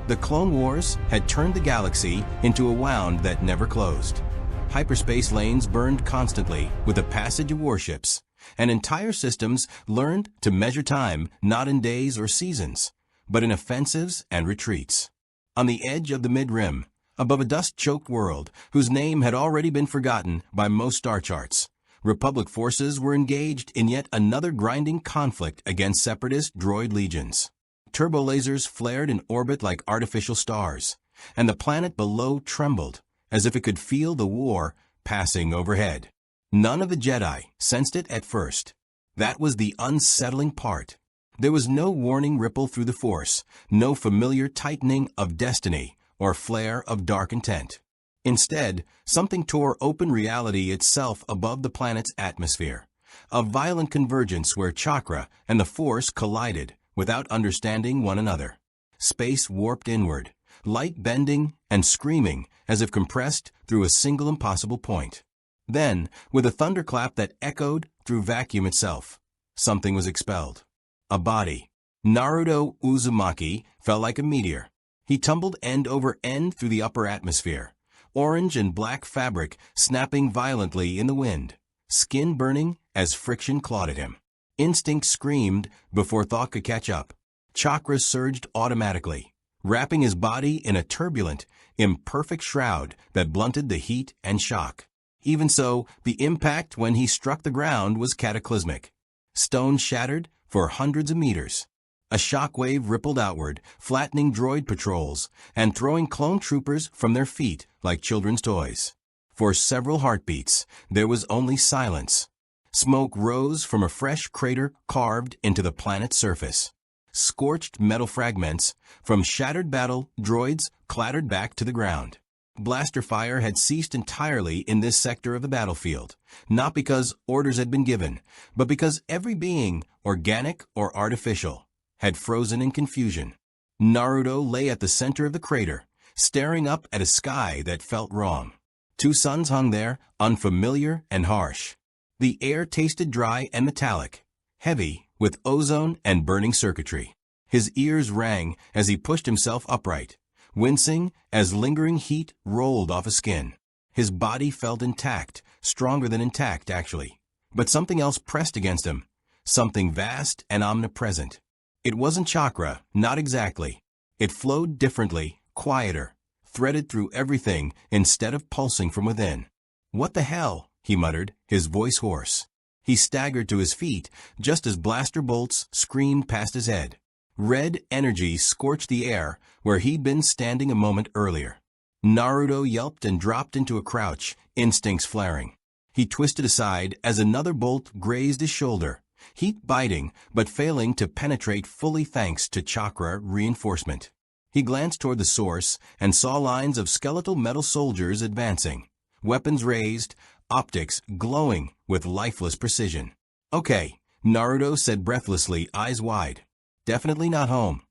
The Clone Wars had turned the galaxy into a wound that never closed. Hyperspace lanes burned constantly with the passage of warships, and entire systems learned to measure time not in days or seasons, but in offensives and retreats. On the edge of the mid-rim, above a dust-choked world whose name had already been forgotten by most star charts, Republic forces were engaged in yet another grinding conflict against separatist droid legions. Turbolasers flared in orbit like artificial stars, and the planet below trembled as if it could feel the war passing overhead. None of the Jedi sensed it at first. That was the unsettling part. There was no warning ripple through the Force, no familiar tightening of destiny or flare of dark intent. Instead, something tore open reality itself above the planet's atmosphere, a violent convergence where chakra and the Force collided without understanding one another. Space warped inward, light bending and screaming as if compressed through a single impossible point. Then, with a thunderclap that echoed through vacuum itself, something was expelled. A body. Naruto Uzumaki fell like a meteor. He tumbled end over end through the upper atmosphere, orange and black fabric snapping violently in the wind, skin burning as friction clawed at him. Instinct screamed before thought could catch up. Chakra surged automatically, wrapping his body in a turbulent, imperfect shroud that blunted the heat and shock. Even so, the impact when he struck the ground was cataclysmic. Stone shattered for hundreds of meters. A shockwave rippled outward, flattening droid patrols and throwing clone troopers from their feet like children's toys. For several heartbeats, there was only silence. Smoke rose from a fresh crater carved into the planet's surface. Scorched metal fragments from shattered battle droids clattered back to the ground. Blaster fire had ceased entirely in this sector of the battlefield, not because orders had been given, but because every being, organic or artificial, had frozen in confusion. Naruto lay at the center of the crater, staring up at a sky that felt wrong. Two suns hung there, unfamiliar and harsh. The air tasted dry and metallic, heavy with ozone and burning circuitry. His ears rang as he pushed himself upright, wincing as lingering heat rolled off his skin. His body felt intact, stronger than intact actually, but something else pressed against him, something vast and omnipresent. It wasn't chakra, not exactly. It flowed differently, quieter, threaded through everything instead of pulsing from within. "What the hell?" he muttered, his voice hoarse. He staggered to his feet just as blaster bolts screamed past his head. Red energy scorched the air where he'd been standing a moment earlier. Naruto yelped and dropped into a crouch, instincts flaring. He twisted aside as another bolt grazed his shoulder, heat biting but failing to penetrate fully thanks to chakra reinforcement. He glanced toward the source and saw lines of skeletal metal soldiers advancing, weapons raised, optics glowing with lifeless precision. "Okay," Naruto said breathlessly, eyes wide. "Definitely not home."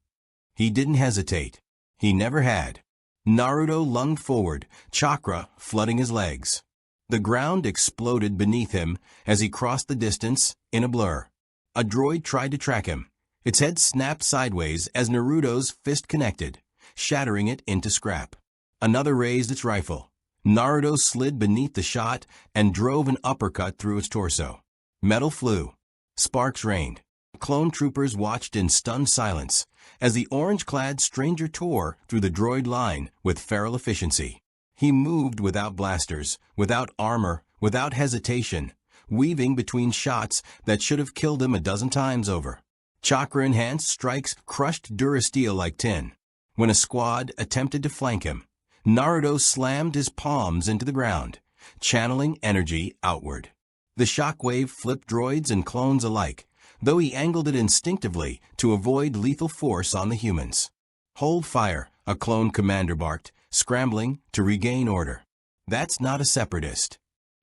He didn't hesitate. He never had. Naruto lunged forward, chakra flooding his legs. The ground exploded beneath him as he crossed the distance in a blur. A droid tried to track him. Its head snapped sideways as Naruto's fist connected, shattering it into scrap. Another raised its rifle. Naruto slid beneath the shot and drove an uppercut through its torso. Metal flew. Sparks rained. Clone troopers watched in stunned silence as the orange-clad stranger tore through the droid line with feral efficiency. He moved without blasters, without armor, without hesitation, weaving between shots that should have killed him a dozen times over. Chakra-enhanced strikes crushed durasteel like tin. When a squad attempted to flank him, Naruto slammed his palms into the ground, channeling energy outward. The shockwave flipped droids and clones alike, though he angled it instinctively to avoid lethal force on the humans. "Hold fire," a clone commander barked, scrambling to regain order. "That's not a separatist."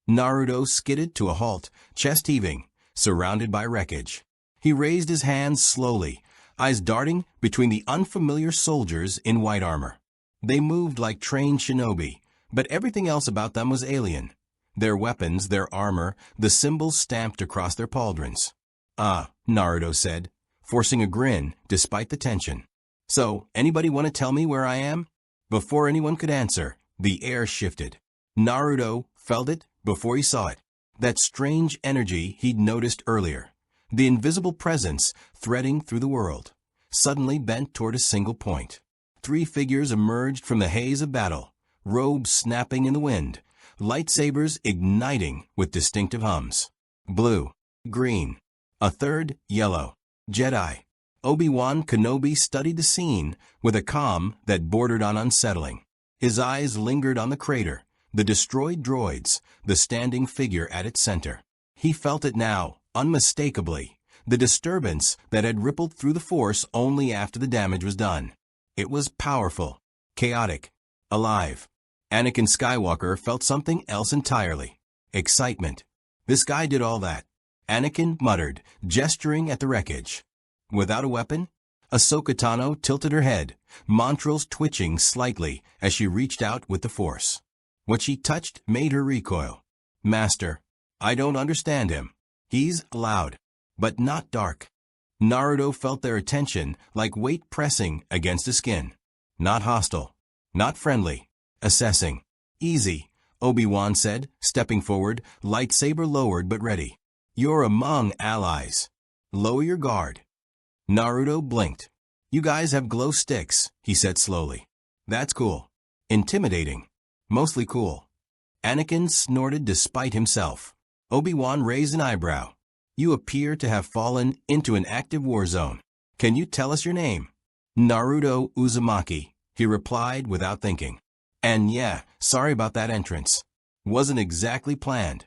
Naruto skidded to a halt, chest heaving, surrounded by wreckage. He raised his hands slowly, eyes darting between the unfamiliar soldiers in white armor. They moved like trained shinobi, but everything else about them was alien. Their weapons, their armor, the symbols stamped across their pauldrons. "Ah," Naruto said, forcing a grin despite the tension. So, anybody want to tell me where I am? Before anyone could answer, the air shifted. Naruto felt it before he saw it. That strange energy he'd noticed earlier. The invisible presence threading through the world. Suddenly bent toward a single point. 3 figures emerged from the haze of battle, robes snapping in the wind, lightsabers igniting with distinctive hums. Blue, green, a third yellow. Jedi. Obi-Wan Kenobi studied the scene with a calm that bordered on unsettling. His eyes lingered on the crater, the destroyed droids, the standing figure at its center. He felt it now, unmistakably, the disturbance that had rippled through the Force only after the damage was done. It was powerful, chaotic, alive. Anakin Skywalker felt something else entirely. Excitement. This guy did all that. Anakin muttered, gesturing at the wreckage. Without a weapon? Ahsoka Tano tilted her head, montrals twitching slightly as she reached out with the Force. What she touched made her recoil. Master, I don't understand him. He's loud, but not dark. Naruto felt their attention like weight pressing against his skin. Not hostile. Not friendly. Assessing. Easy, Obi-Wan said, stepping forward, lightsaber lowered but ready. You're among allies. Lower your guard. Naruto blinked. You guys have glow sticks, he said slowly. That's cool. Intimidating. Mostly cool. Anakin snorted despite himself. Obi-Wan raised an eyebrow. You appear to have fallen into an active war zone. Can you tell us your name? Naruto Uzumaki, he replied without thinking. And yeah, sorry about that entrance. Wasn't exactly planned.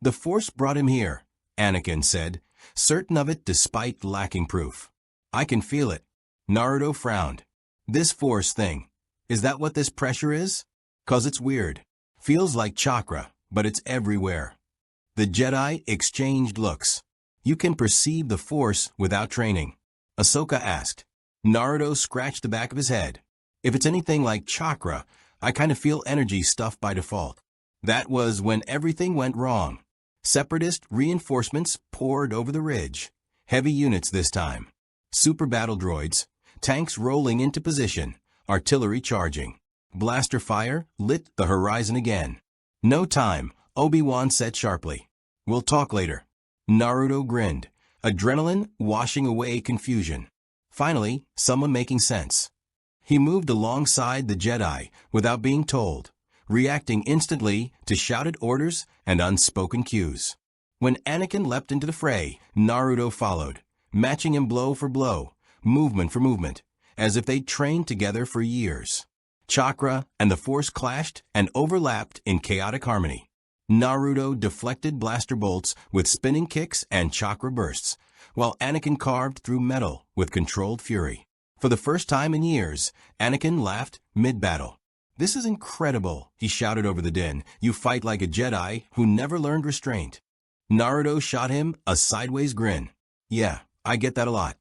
The Force brought him here, Anakin said, certain of it despite lacking proof. I can feel it. Naruto frowned. This Force thing, is that what this pressure is? 'Cause it's weird. Feels like chakra, but it's everywhere. The Jedi exchanged looks. You can perceive the Force without training, Ahsoka asked. Naruto scratched the back of his head. If it's anything like chakra, I kind of feel energy stuff by default. That was when everything went wrong. Separatist reinforcements poured over the ridge. Heavy units this time. Super battle droids, tanks rolling into position, artillery charging. Blaster fire lit the horizon again. No time, Obi-Wan said sharply. We'll talk later. Naruto grinned, adrenaline washing away confusion. Finally, someone making sense. He moved alongside the Jedi without being told, reacting instantly to shouted orders and unspoken cues. When Anakin leapt into the fray, Naruto followed, matching him blow for blow, movement for movement, as if they'd trained together for years. Chakra and the Force clashed and overlapped in chaotic harmony. Naruto deflected blaster bolts with spinning kicks and chakra bursts, while Anakin carved through metal with controlled fury. For the first time in years, Anakin laughed mid-battle. This is incredible, he shouted over the din. You fight like a Jedi who never learned restraint. Naruto shot him a sideways grin. Yeah, I get that a lot.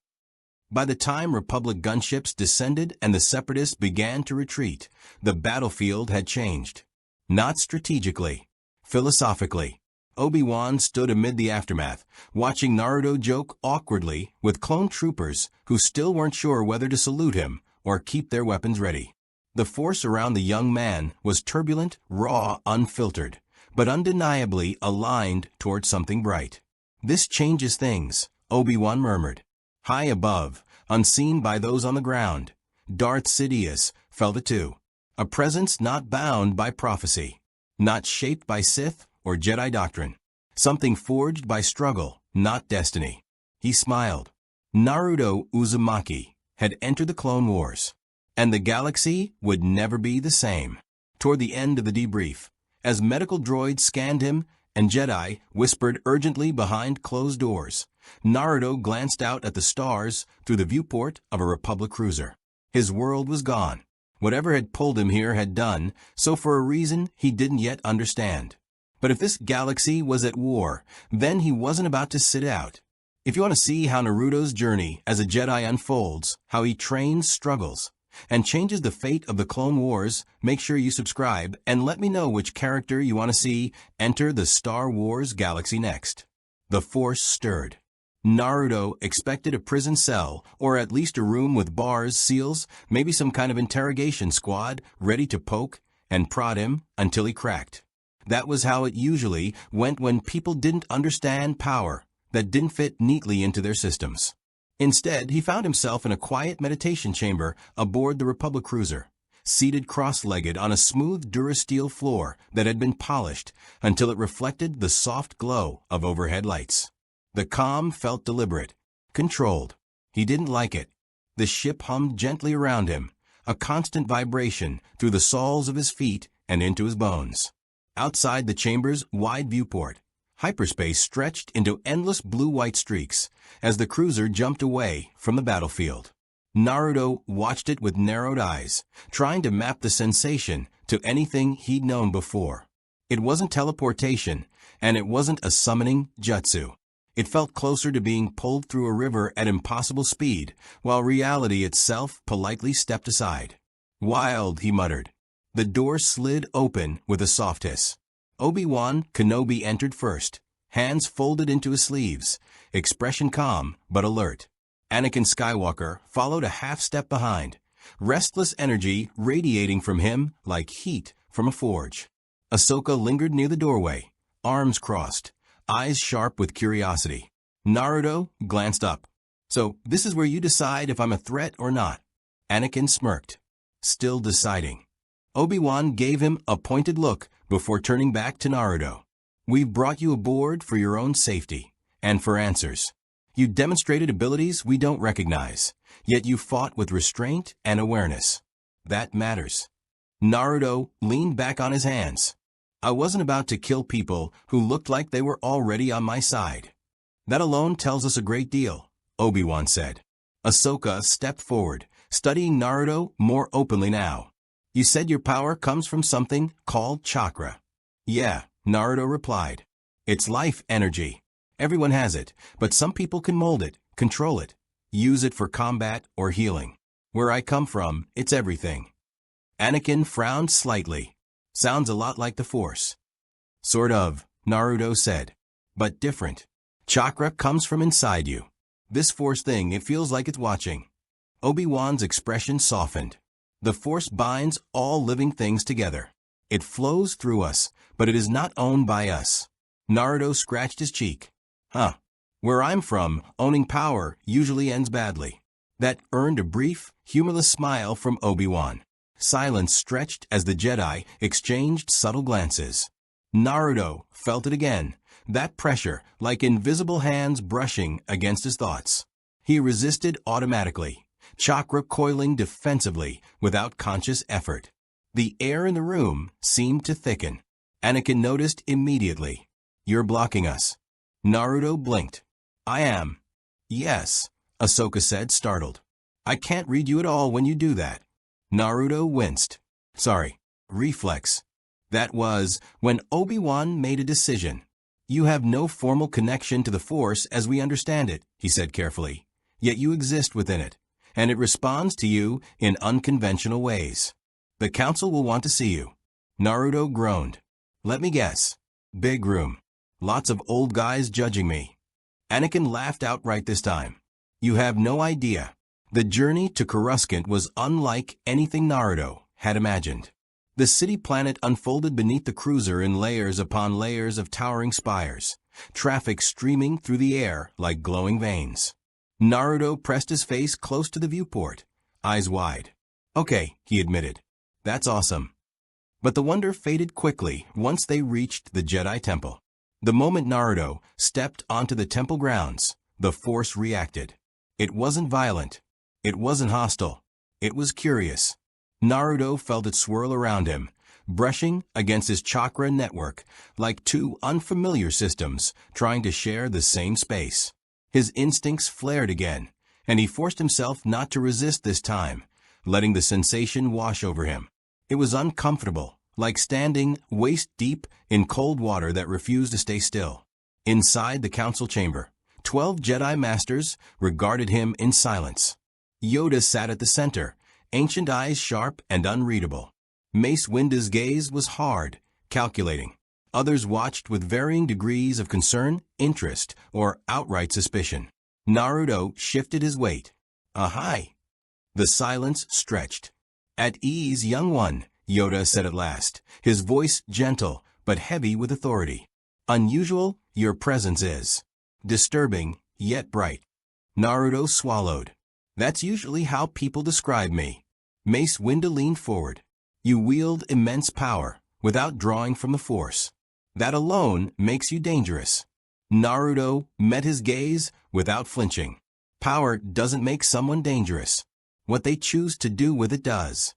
By the time Republic gunships descended and the Separatists began to retreat, the battlefield had changed. Not strategically. Philosophically. Obi-Wan stood amid the aftermath, watching Naruto joke awkwardly with clone troopers who still weren't sure whether to salute him or keep their weapons ready. The Force around the young man was turbulent, raw, unfiltered, but undeniably aligned toward something bright. This changes things, Obi-Wan murmured. High above, unseen by those on the ground, Darth Sidious felt it too. A presence not bound by prophecy, not shaped by Sith or Jedi doctrine. Something forged by struggle, not destiny. He smiled. Naruto Uzumaki had entered the Clone Wars, and the galaxy would never be the same. Toward the end of the debrief, as medical droids scanned him and Jedi whispered urgently behind closed doors, Naruto glanced out at the stars through the viewport of a Republic cruiser. His world was gone. Whatever had pulled him here had done, so for a reason he didn't yet understand. But if this galaxy was at war, then he wasn't about to sit out. If you want to see how Naruto's journey as a Jedi unfolds, how he trains, struggles, and changes the fate of the Clone Wars, make sure you subscribe and let me know which character you want to see enter the Star Wars galaxy next. The Force stirred. Naruto expected a prison cell, or at least a room with bars, seals, maybe some kind of interrogation squad ready to poke and prod him until he cracked. That was how it usually went when people didn't understand power that didn't fit neatly into their systems. Instead, he found himself in a quiet meditation chamber aboard the Republic cruiser, seated cross-legged on a smooth Durasteel floor that had been polished until it reflected the soft glow of overhead lights. The calm felt deliberate, controlled. He didn't like it. The ship hummed gently around him, a constant vibration through the soles of his feet and into his bones. Outside the chamber's wide viewport, hyperspace stretched into endless blue-white streaks as the cruiser jumped away from the battlefield. Naruto watched it with narrowed eyes, trying to map the sensation to anything he'd known before. It wasn't teleportation, and it wasn't a summoning jutsu. It felt closer to being pulled through a river at impossible speed, while reality itself politely stepped aside. "Wild," he muttered. The door slid open with a soft hiss. Obi-Wan Kenobi entered first, hands folded into his sleeves, expression calm but alert. Anakin Skywalker followed a half-step behind, restless energy radiating from him like heat from a forge. Ahsoka lingered near the doorway, arms crossed, eyes sharp with curiosity. Naruto glanced up. "So, this is where you decide if I'm a threat or not." Anakin smirked. "Still deciding." Obi-Wan gave him a pointed look before turning back to Naruto. "We've brought you aboard for your own safety, and for answers. You demonstrated abilities we don't recognize, yet you fought with restraint and awareness. That matters." Naruto leaned back on his hands. "I wasn't about to kill people who looked like they were already on my side." "That alone tells us a great deal," Obi-Wan said. Ahsoka stepped forward, studying Naruto more openly now. "You said your power comes from something called chakra." "Yeah," Naruto replied. "It's life energy. Everyone has it, but some people can mold it, control it, use it for combat or healing. Where I come from, it's everything." Anakin frowned slightly. "Sounds a lot like the Force." "Sort of," Naruto said. "But different. Chakra comes from inside you. This Force thing, it feels like it's watching." Obi-Wan's expression softened. "The Force binds all living things together. It flows through us, but it is not owned by us." Naruto scratched his cheek. "Huh. Where I'm from, owning power usually ends badly." That earned a brief, humorless smile from Obi-Wan. Silence stretched as the Jedi exchanged subtle glances. Naruto felt it again, that pressure, like invisible hands brushing against his thoughts. He resisted automatically, chakra coiling defensively without conscious effort. The air in the room seemed to thicken. Anakin noticed immediately. "You're blocking us." Naruto blinked. "I am." "Yes," Ahsoka said, startled. "I can't read you at all when you do that." Naruto winced. "Sorry. Reflex." That was when Obi-Wan made a decision. "You have no formal connection to the Force as we understand it," he said carefully. "Yet you exist within it, and it responds to you in unconventional ways. The Council will want to see you." Naruto groaned. "Let me guess. Big room. Lots of old guys judging me." Anakin laughed outright this time. "You have no idea. The journey to Coruscant was unlike anything Naruto had imagined. The city planet unfolded beneath the cruiser in layers upon layers of towering spires, traffic streaming through the air like glowing veins." Naruto pressed his face close to the viewport, eyes wide. "Okay," he admitted. "That's awesome." But the wonder faded quickly once they reached the Jedi Temple. The moment Naruto stepped onto the temple grounds, the Force reacted. It wasn't violent. It wasn't hostile. It was curious. Naruto felt it swirl around him, brushing against his chakra network like two unfamiliar systems trying to share the same space. His instincts flared again, and he forced himself not to resist this time, letting the sensation wash over him. It was uncomfortable, like standing waist-deep in cold water that refused to stay still. Inside the council chamber, 12 Jedi Masters regarded him in silence. Yoda sat at the center, ancient eyes sharp and unreadable. Mace Windu's gaze was hard, calculating. Others watched with varying degrees of concern, interest, or outright suspicion. Naruto shifted his weight. Ahai! The silence stretched. At ease, young one, Yoda said at last, his voice gentle but heavy with authority. Unusual, your presence is. Disturbing, yet bright. Naruto swallowed. That's usually how people describe me. Mace Windu leaned forward. You wield immense power, without drawing from the Force. That alone makes you dangerous. Naruto met his gaze without flinching. Power doesn't make someone dangerous. What they choose to do with it does.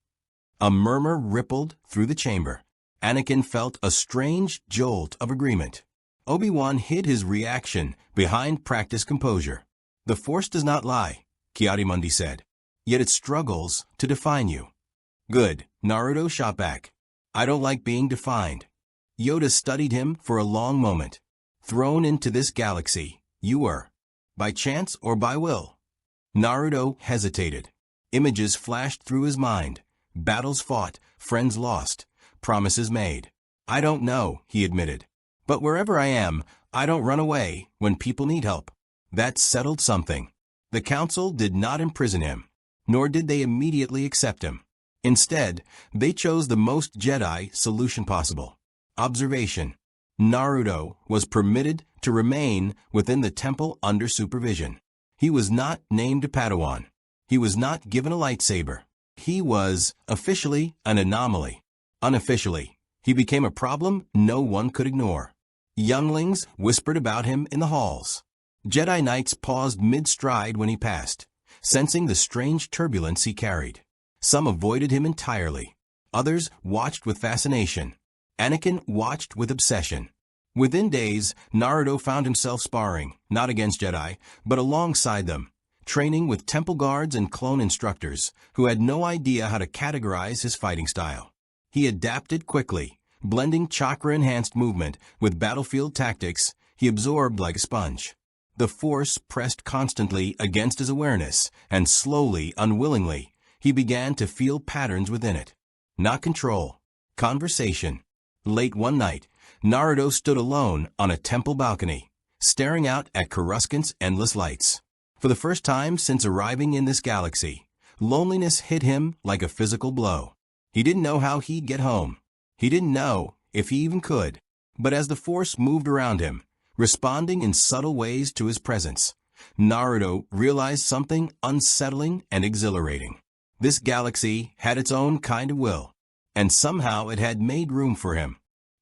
A murmur rippled through the chamber. Anakin felt a strange jolt of agreement. Obi-Wan hid his reaction behind practiced composure. The Force does not lie, Kiadimundi said. Yet it struggles to define you. Good, Naruto shot back. I don't like being defined. Yoda studied him for a long moment. Thrown into this galaxy, you were. By chance or by will? Naruto hesitated. Images flashed through his mind. Battles fought, friends lost, promises made. I don't know, he admitted. But wherever I am, I don't run away when people need help. That settled something. The council did not imprison him, nor did they immediately accept him. Instead, they chose the most Jedi solution possible. Observation. Naruto was permitted to remain within the temple under supervision. He was not named a Padawan. He was not given a lightsaber. He was, officially, an anomaly. Unofficially, he became a problem no one could ignore. Younglings whispered about him in the halls. Jedi Knights paused mid-stride when he passed, sensing the strange turbulence he carried. Some avoided him entirely. Others watched with fascination. Anakin watched with obsession. Within days, Naruto found himself sparring, not against Jedi, but alongside them, training with temple guards and clone instructors who had no idea how to categorize his fighting style. He adapted quickly, blending chakra-enhanced movement with battlefield tactics he absorbed like a sponge. The Force pressed constantly against his awareness, and slowly, unwillingly, he began to feel patterns within it. Not control. Conversation. Late one night, Naruto stood alone on a temple balcony, staring out at Coruscant's endless lights. For the first time since arriving in this galaxy, loneliness hit him like a physical blow. He didn't know how he'd get home. He didn't know if he even could. But as the Force moved around him, responding in subtle ways to his presence, Naruto realized something unsettling and exhilarating. This galaxy had its own kind of will, and somehow it had made room for him.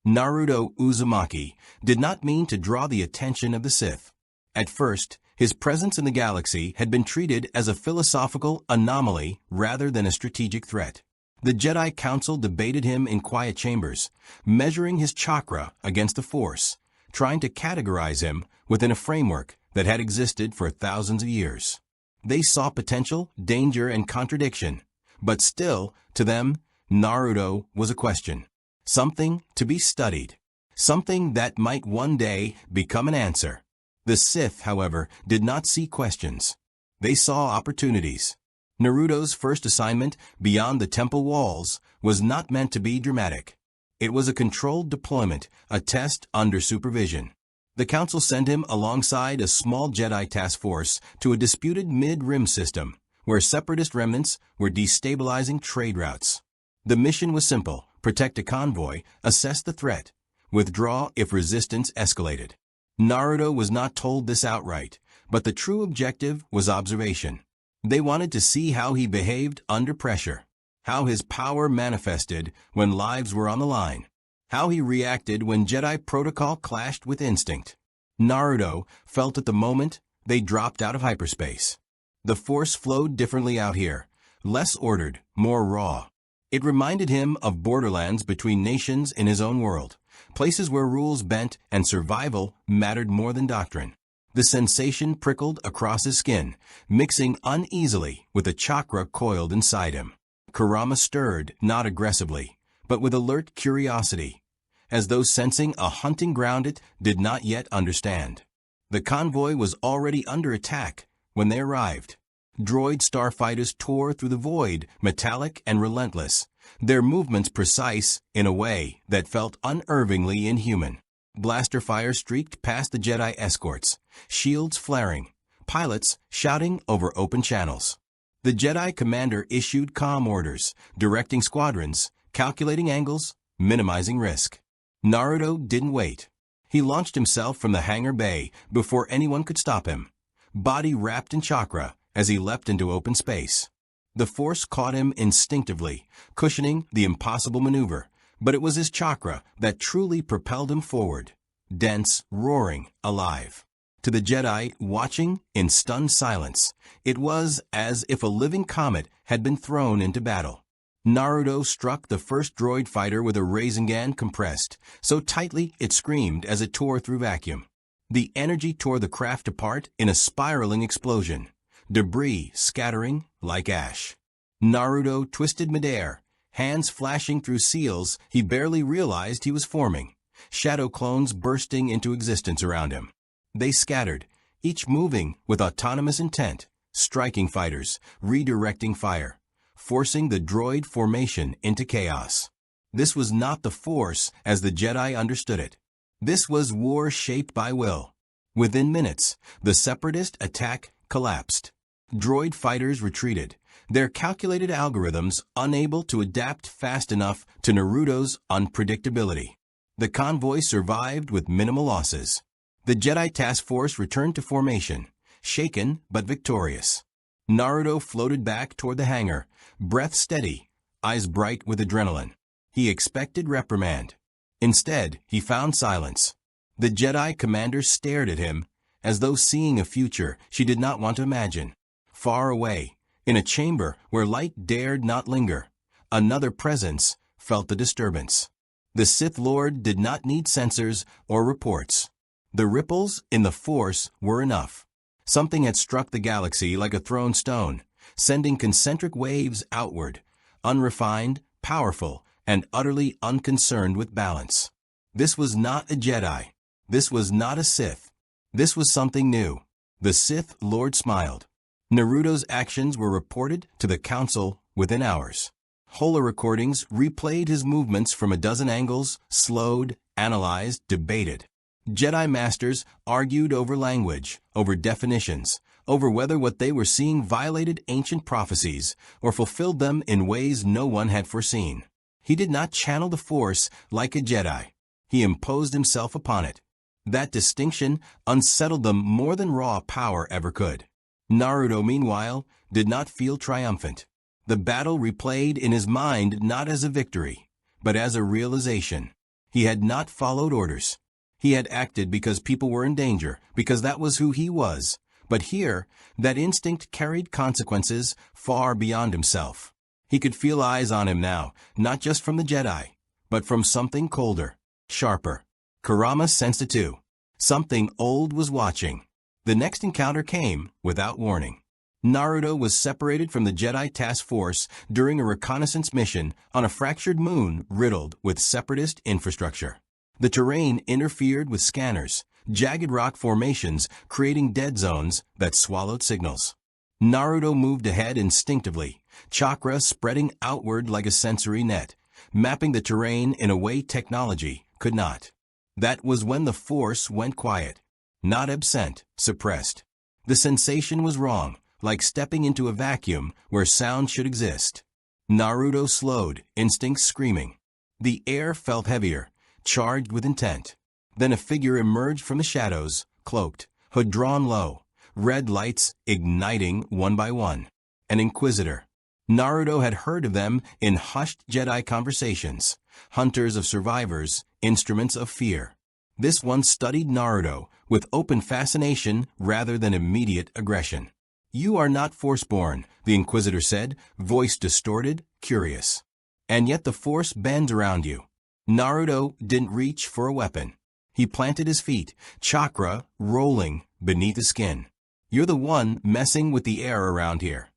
Naruto Uzumaki did not mean to draw the attention of the Sith. At first, his presence in the galaxy had been treated as a philosophical anomaly rather than a strategic threat. The Jedi Council debated him in quiet chambers, measuring his chakra against the Force, trying to categorize him within a framework that had existed for thousands of years. They saw potential, danger, and contradiction, but still, to them, Naruto was a question. Something to be studied. Something that might one day become an answer. The Sith, however, did not see questions. They saw opportunities. Naruto's first assignment beyond the temple walls was not meant to be dramatic. It was a controlled deployment, a test under supervision. The Council sent him alongside a small Jedi task force to a disputed mid-rim system, where separatist remnants were destabilizing trade routes. The mission was simple: protect a convoy, assess the threat, withdraw if resistance escalated. Naruto was not told this outright, but the true objective was observation. They wanted to see how he behaved under pressure, how his power manifested when lives were on the line, how he reacted when Jedi protocol clashed with instinct. Naruto felt at the moment they dropped out of hyperspace. The Force flowed differently out here, less ordered, more raw. It reminded him of borderlands between nations in his own world, places where rules bent and survival mattered more than doctrine. The sensation prickled across his skin, mixing uneasily with the chakra coiled inside him. Kurama stirred, not aggressively, but with alert curiosity, as though sensing a hunting ground it did not yet understand. The convoy was already under attack when they arrived. Droid starfighters tore through the void, metallic and relentless, their movements precise in a way that felt unnervingly inhuman. Blaster fire streaked past the Jedi escorts, shields flaring, pilots shouting over open channels. The Jedi commander issued comm orders, directing squadrons, calculating angles, minimizing risk. Naruto didn't wait. He launched himself from the hangar bay before anyone could stop him, body wrapped in chakra as he leapt into open space. The Force caught him instinctively, cushioning the impossible maneuver, but it was his chakra that truly propelled him forward. Dense, roaring, alive. To the Jedi, watching in stunned silence, it was as if a living comet had been thrown into battle. Naruto struck the first droid fighter with a Rasengan compressed, so tightly it screamed as it tore through vacuum. The energy tore the craft apart in a spiraling explosion, debris scattering like ash. Naruto twisted midair, hands flashing through seals he barely realized he was forming, shadow clones bursting into existence around him. They scattered, each moving with autonomous intent, striking fighters, redirecting fire, forcing the droid formation into chaos. This was not the Force as the Jedi understood it. This was war shaped by will. Within minutes, the Separatist attack collapsed. Droid fighters retreated, their calculated algorithms unable to adapt fast enough to Naruto's unpredictability. The convoy survived with minimal losses. The Jedi task force returned to formation, shaken but victorious. Naruto floated back toward the hangar, breath steady, eyes bright with adrenaline. He expected reprimand. Instead, he found silence. The Jedi commander stared at him, as though seeing a future she did not want to imagine. Far away, in a chamber where light dared not linger, another presence felt the disturbance. The Sith Lord did not need sensors or reports. The ripples in the Force were enough. Something had struck the galaxy like a thrown stone, sending concentric waves outward, unrefined, powerful, and utterly unconcerned with balance. This was not a Jedi. This was not a Sith. This was something new. The Sith Lord smiled. Naruto's actions were reported to the Council within hours. Holo recordings replayed his movements from a dozen angles, slowed, analyzed, debated. Jedi Masters argued over language, over definitions, over whether what they were seeing violated ancient prophecies or fulfilled them in ways no one had foreseen. He did not channel the Force like a Jedi. He imposed himself upon it. That distinction unsettled them more than raw power ever could. Naruto, meanwhile, did not feel triumphant. The battle replayed in his mind not as a victory, but as a realization. He had not followed orders. He had acted because people were in danger, because that was who he was. But here, that instinct carried consequences far beyond himself. He could feel eyes on him now, not just from the Jedi, but from something colder, sharper. Kurama sensed it too. Something old was watching. The next encounter came without warning. Naruto was separated from the Jedi task force during a reconnaissance mission on a fractured moon riddled with separatist infrastructure. The terrain interfered with scanners, jagged rock formations creating dead zones that swallowed signals. Naruto moved ahead instinctively, chakra spreading outward like a sensory net, mapping the terrain in a way technology could not. That was when the Force went quiet. Not absent, suppressed. The sensation was wrong, like stepping into a vacuum where sound should exist. Naruto slowed, instincts screaming. The air felt heavier, charged with intent. Then a figure emerged from the shadows, cloaked, hood drawn low, red lights igniting one by one. An Inquisitor. Naruto had heard of them in hushed Jedi conversations, hunters of survivors, instruments of fear. This one studied Naruto with open fascination rather than immediate aggression. "You are not Force-born," the Inquisitor said, voice distorted, curious. "And yet the Force bends around you." Naruto didn't reach for a weapon. He planted his feet, chakra rolling beneath his skin. "You're the one messing with the air around here."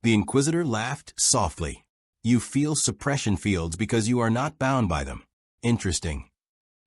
The Inquisitor laughed softly. "You feel suppression fields because you are not bound by them." Interesting.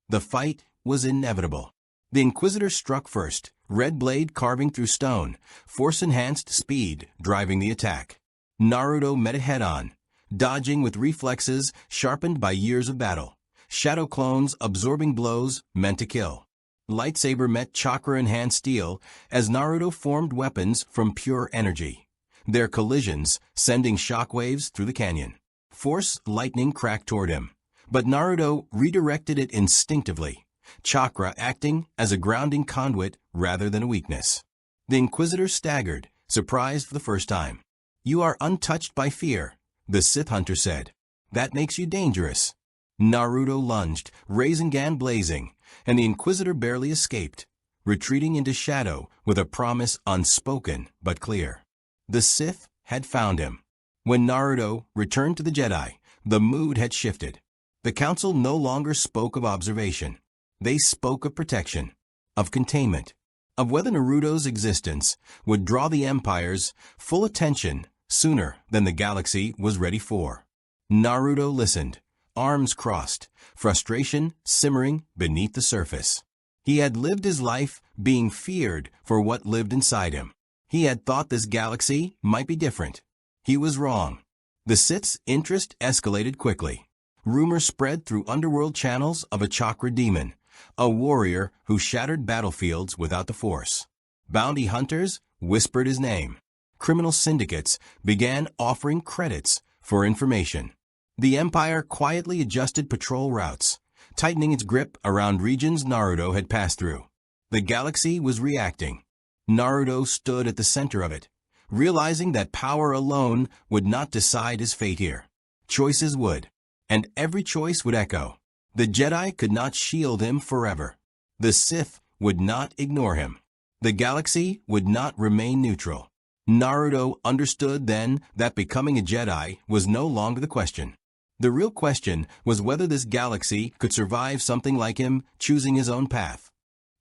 The fight was inevitable. The Inquisitor struck first, red blade carving through stone, force-enhanced speed driving the attack. Naruto met it head-on, dodging with reflexes sharpened by years of battle. Shadow clones absorbing blows meant to kill. Lightsaber met chakra-enhanced steel as Naruto formed weapons from pure energy. Their collisions sending shockwaves through the canyon. Force lightning cracked toward him, but Naruto redirected it instinctively, chakra acting as a grounding conduit rather than a weakness. The Inquisitor staggered, surprised for the first time. "You are untouched by fear," the Sith hunter said. "That makes you dangerous." Naruto lunged, Rasengan blazing, and the Inquisitor barely escaped, retreating into shadow with a promise unspoken but clear. The Sith had found him. When Naruto returned to the Jedi, the mood had shifted. The Council no longer spoke of observation. They spoke of protection, of containment, of whether Naruto's existence would draw the Empire's full attention sooner than the galaxy was ready for. Naruto listened, arms crossed, frustration simmering beneath the surface. He had lived his life being feared for what lived inside him. He had thought this galaxy might be different. He was wrong. The Sith's interest escalated quickly. Rumors spread through underworld channels of a chakra demon, a warrior who shattered battlefields without the Force. Bounty hunters whispered his name. Criminal syndicates began offering credits for information. The Empire quietly adjusted patrol routes, tightening its grip around regions Naruto had passed through. The galaxy was reacting. Naruto stood at the center of it, realizing that power alone would not decide his fate here. Choices would, and every choice would echo. The Jedi could not shield him forever. The Sith would not ignore him. The galaxy would not remain neutral. Naruto understood then that becoming a Jedi was no longer the question. The real question was whether this galaxy could survive something like him choosing his own path.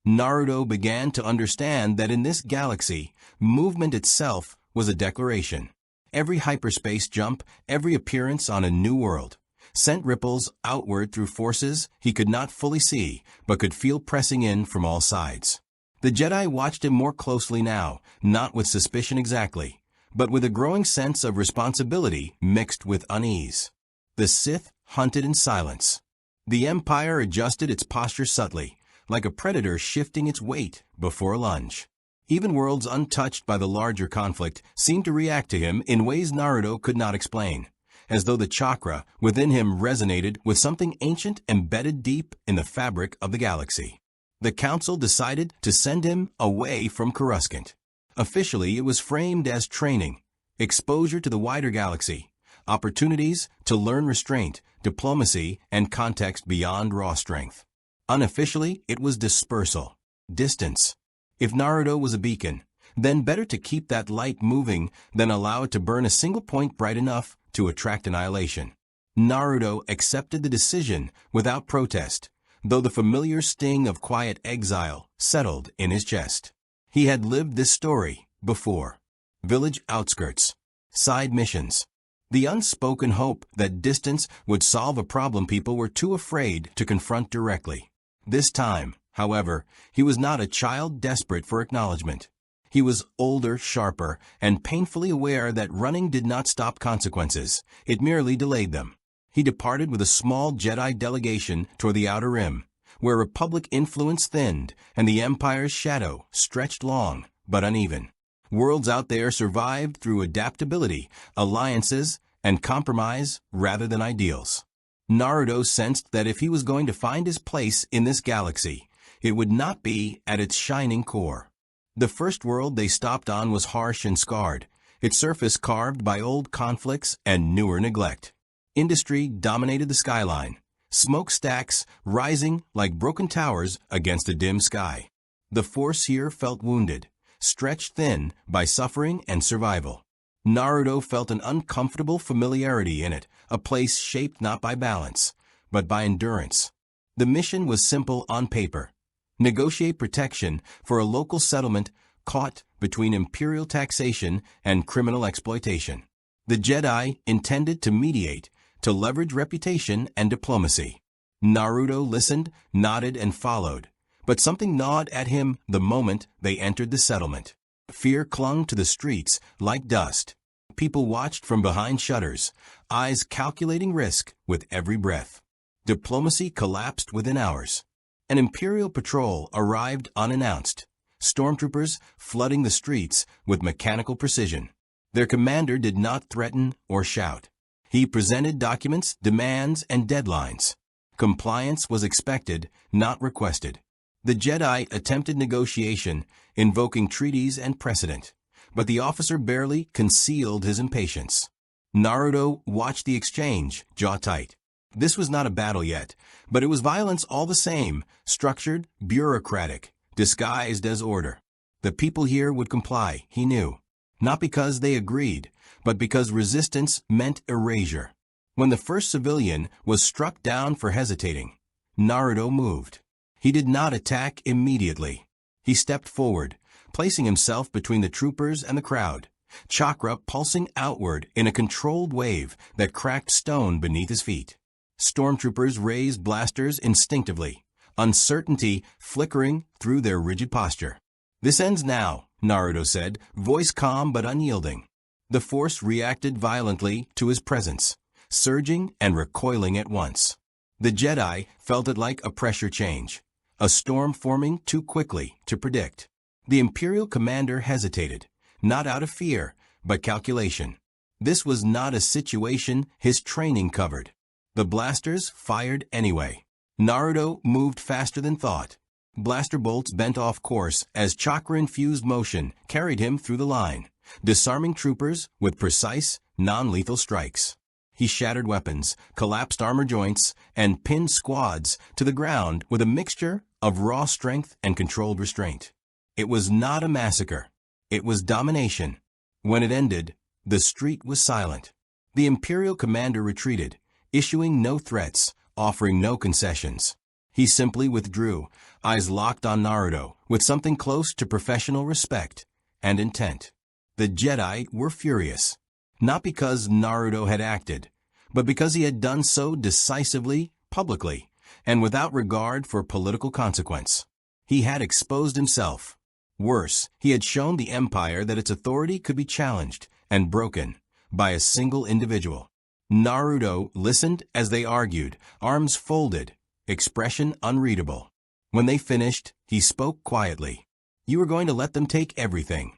Naruto began to understand that in this galaxy, movement itself was a declaration. Every hyperspace jump, every appearance on a new world, sent ripples outward through forces he could not fully see, but could feel pressing in from all sides. The Jedi watched him more closely now, not with suspicion exactly, but with a growing sense of responsibility mixed with unease. The Sith hunted in silence. The Empire adjusted its posture subtly, like a predator shifting its weight before a lunge. Even worlds untouched by the larger conflict seemed to react to him in ways Naruto could not explain, as though the chakra within him resonated with something ancient embedded deep in the fabric of the galaxy. The Council decided to send him away from Coruscant. Officially, it was framed as training, exposure to the wider galaxy, opportunities to learn restraint, diplomacy, and context beyond raw strength. Unofficially, it was dispersal, distance. If Naruto was a beacon, then better to keep that light moving than allow it to burn a single point bright enough to attract annihilation. Naruto accepted the decision without protest, though the familiar sting of quiet exile settled in his chest. He had lived this story before. Village outskirts, side missions, the unspoken hope that distance would solve a problem people were too afraid to confront directly. This time, however, he was not a child desperate for acknowledgement. He was older, sharper, and painfully aware that running did not stop consequences. It merely delayed them. He departed with a small Jedi delegation toward the Outer Rim, where Republic influence thinned and the Empire's shadow stretched long but uneven. Worlds out there survived through adaptability, alliances, and compromise rather than ideals. Naruto sensed that if he was going to find his place in this galaxy, it would not be at its shining core. The first world they stopped on was harsh and scarred, its surface carved by old conflicts and newer neglect. Industry dominated the skyline, smokestacks rising like broken towers against a dim sky. The Force here felt wounded, stretched thin by suffering and survival. Naruto felt an uncomfortable familiarity in it, a place shaped not by balance, but by endurance. The mission was simple on paper. Negotiate protection for a local settlement caught between imperial taxation and criminal exploitation. The Jedi intended to mediate, to leverage reputation and diplomacy. Naruto listened, nodded, and followed, But something gnawed at him the moment they entered the settlement. Fear clung to the streets like dust. People watched from behind shutters, eyes calculating risk with every breath. Diplomacy collapsed within hours. An Imperial patrol arrived unannounced, stormtroopers flooding the streets with mechanical precision. Their commander did not threaten or shout. He presented documents, demands, and deadlines. Compliance was expected, not requested. The Jedi attempted negotiation, invoking treaties and precedent, but the officer barely concealed his impatience. Naruto watched the exchange, jaw tight. This was not a battle yet, but it was violence all the same, structured, bureaucratic, disguised as order. The people here would comply, he knew. Not because they agreed, but because resistance meant erasure. When the first civilian was struck down for hesitating, Naruto moved. He did not attack immediately. He stepped forward, placing himself between the troopers and the crowd, chakra pulsing outward in a controlled wave that cracked stone beneath his feet. Stormtroopers raised blasters instinctively, uncertainty flickering through their rigid posture. "This ends now," Naruto said, voice calm but unyielding. The force reacted violently to his presence, surging and recoiling at once. The Jedi felt it like a pressure change, a storm forming too quickly to predict. The Imperial commander hesitated, not out of fear, but calculation. This was not a situation his training covered. The blasters fired anyway. Naruto moved faster than thought. Blaster bolts bent off course as chakra-infused motion carried him through the line, disarming troopers with precise, non-lethal strikes. He shattered weapons, collapsed armor joints, and pinned squads to the ground with a mixture of raw strength and controlled restraint. It was not a massacre. It was domination. When it ended, the street was silent. The Imperial commander retreated, issuing no threats, offering no concessions. He simply withdrew, eyes locked on Naruto, with something close to professional respect and intent. The Jedi were furious, not because Naruto had acted, but because he had done so decisively, publicly, and without regard for political consequence. He had exposed himself. Worse, he had shown the Empire that its authority could be challenged and broken by a single individual. Naruto listened as they argued, arms folded, expression unreadable. When they finished, he spoke quietly. "You are going to let them take everything."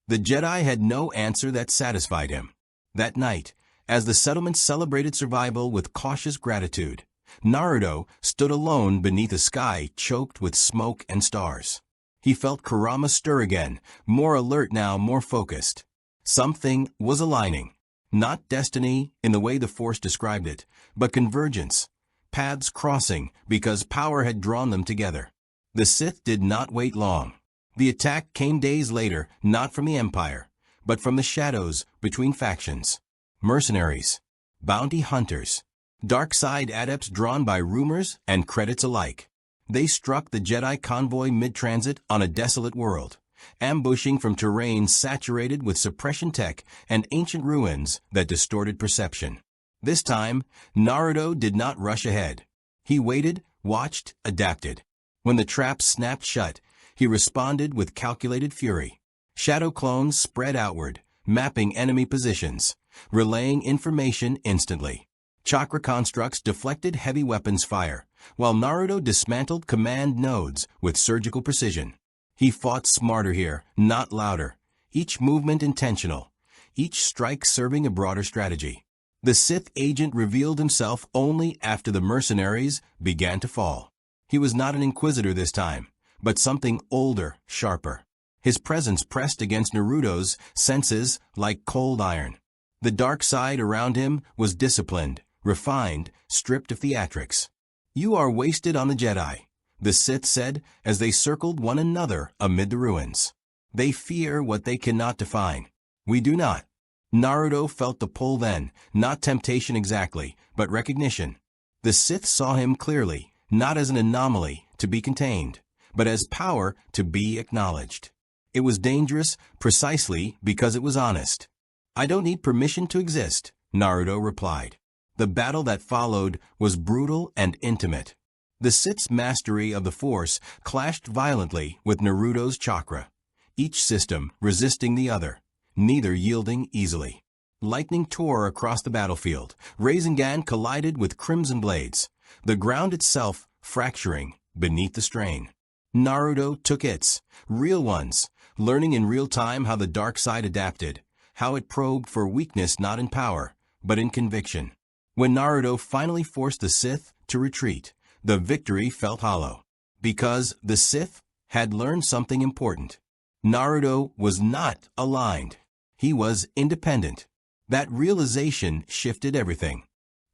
The Jedi had no answer that satisfied him. That night, as the settlement celebrated survival with cautious gratitude, Naruto stood alone beneath a sky choked with smoke and stars. He felt Kurama stir again, more alert now, more focused. Something was aligning. Not destiny in the way the Force described it, but convergence, paths crossing because power had drawn them together. The Sith did not wait long. The attack came days later, not from the Empire, but from the shadows between factions. Mercenaries, bounty hunters, dark side adepts drawn by rumors and credits alike. They struck the Jedi convoy mid-transit on a desolate world, ambushing from terrain saturated with suppression tech and ancient ruins that distorted perception. This time, Naruto did not rush ahead. He waited, watched, adapted. When the trap snapped shut, he responded with calculated fury. Shadow clones spread outward, mapping enemy positions, relaying information instantly. Chakra constructs deflected heavy weapons fire, while Naruto dismantled command nodes with surgical precision. He fought smarter here, not louder. Each movement intentional, each strike serving a broader strategy. The Sith agent revealed himself only after the mercenaries began to fall. He was not an inquisitor this time, but something older, sharper. His presence pressed against Naruto's senses like cold iron. The dark side around him was disciplined, refined, stripped of theatrics. "You are wasted on the Jedi," the Sith said as they circled one another amid the ruins. "They fear what they cannot define. We do not." Naruto felt the pull then, not temptation exactly, but recognition. The Sith saw him clearly, not as an anomaly to be contained, but as power to be acknowledged. It was dangerous precisely because it was honest. "I don't need permission to exist," Naruto replied. The battle that followed was brutal and intimate. The Sith's mastery of the Force clashed violently with Naruto's chakra, each system resisting the other, neither yielding easily. Lightning tore across the battlefield. Rasengan collided with crimson blades, the ground itself fracturing beneath the strain. Naruto took its, real ones, learning in real time how the dark side adapted, how it probed for weakness not in power, but in conviction. When Naruto finally forced the Sith to retreat, the victory felt hollow. Because the Sith had learned something important. Naruto was not aligned. He was independent. That realization shifted everything.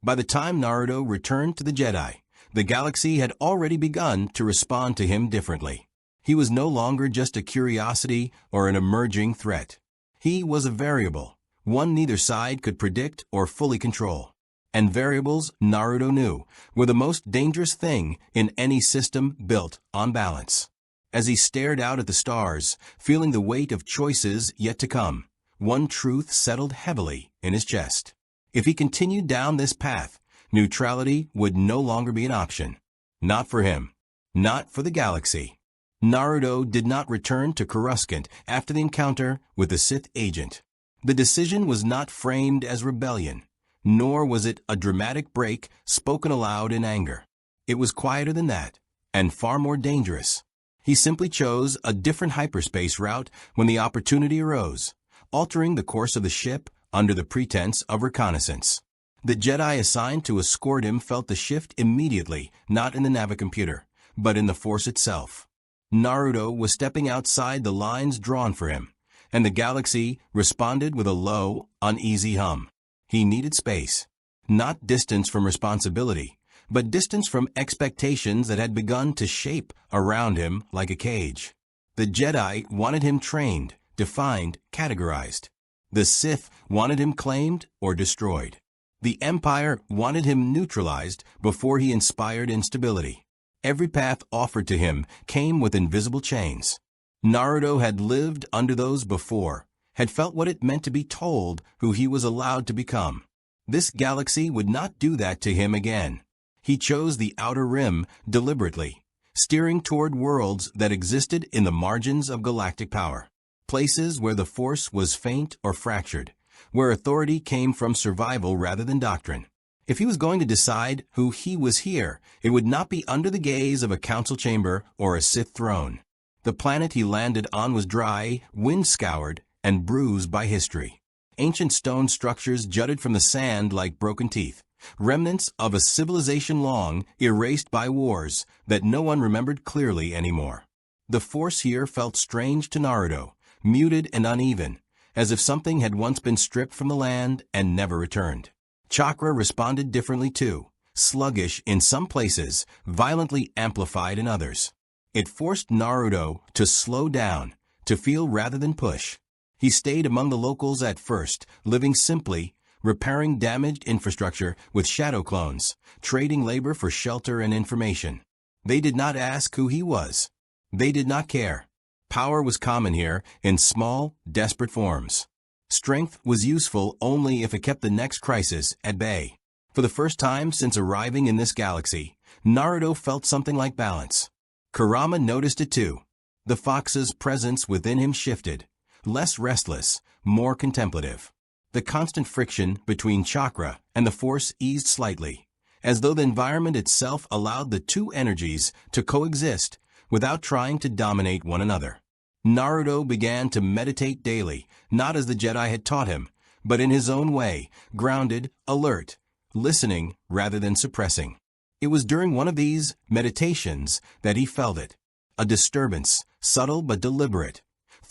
By the time Naruto returned to the Jedi, the galaxy had already begun to respond to him differently. He was no longer just a curiosity or an emerging threat. He was a variable, one neither side could predict or fully control. And variables, Naruto knew, were the most dangerous thing in any system built on balance. As he stared out at the stars, feeling the weight of choices yet to come, one truth settled heavily in his chest. If he continued down this path, neutrality would no longer be an option. Not for him. Not for the galaxy. Naruto did not return to Coruscant after the encounter with the Sith agent. The decision was not framed as rebellion, nor was it a dramatic break spoken aloud in anger. It was quieter than that, and far more dangerous. He simply chose a different hyperspace route when the opportunity arose, altering the course of the ship under the pretense of reconnaissance. The Jedi assigned to escort him felt the shift immediately, not in the navicomputer, but in the Force itself. Naruto was stepping outside the lines drawn for him, and the galaxy responded with a low, uneasy hum. He needed space. Not distance from responsibility, but distance from expectations that had begun to shape around him like a cage. The Jedi wanted him trained, defined, categorized. The Sith wanted him claimed or destroyed. The Empire wanted him neutralized before he inspired instability. Every path offered to him came with invisible chains. Naruto had lived under those before, had felt what it meant to be told who he was allowed to become. This galaxy would not do that to him again. He chose the outer rim deliberately, steering toward worlds that existed in the margins of galactic power. Places where the Force was faint or fractured, where authority came from survival rather than doctrine. If he was going to decide who he was here, it would not be under the gaze of a council chamber or a Sith throne. The planet he landed on was dry, wind-scoured, and bruised by history. Ancient stone structures jutted from the sand like broken teeth, remnants of a civilization long erased by wars that no one remembered clearly anymore. The Force here felt strange to Naruto, muted and uneven, as if something had once been stripped from the land and never returned. Chakra responded differently too, sluggish in some places, violently amplified in others. It forced Naruto to slow down, to feel rather than push. He stayed among the locals at first, living simply, repairing damaged infrastructure with shadow clones, trading labor for shelter and information. They did not ask who he was. They did not care. Power was common here in small, desperate forms. Strength was useful only if it kept the next crisis at bay. For the first time since arriving in this galaxy, Naruto felt something like balance. Kurama noticed it too. The fox's presence within him shifted, less restless, more contemplative. The constant friction between chakra and the Force eased slightly, as though the environment itself allowed the two energies to coexist without trying to dominate one another. Naruto began to meditate daily, not as the Jedi had taught him, but in his own way, grounded, alert, listening rather than suppressing. It was during one of these meditations that he felt it, a disturbance, subtle but deliberate,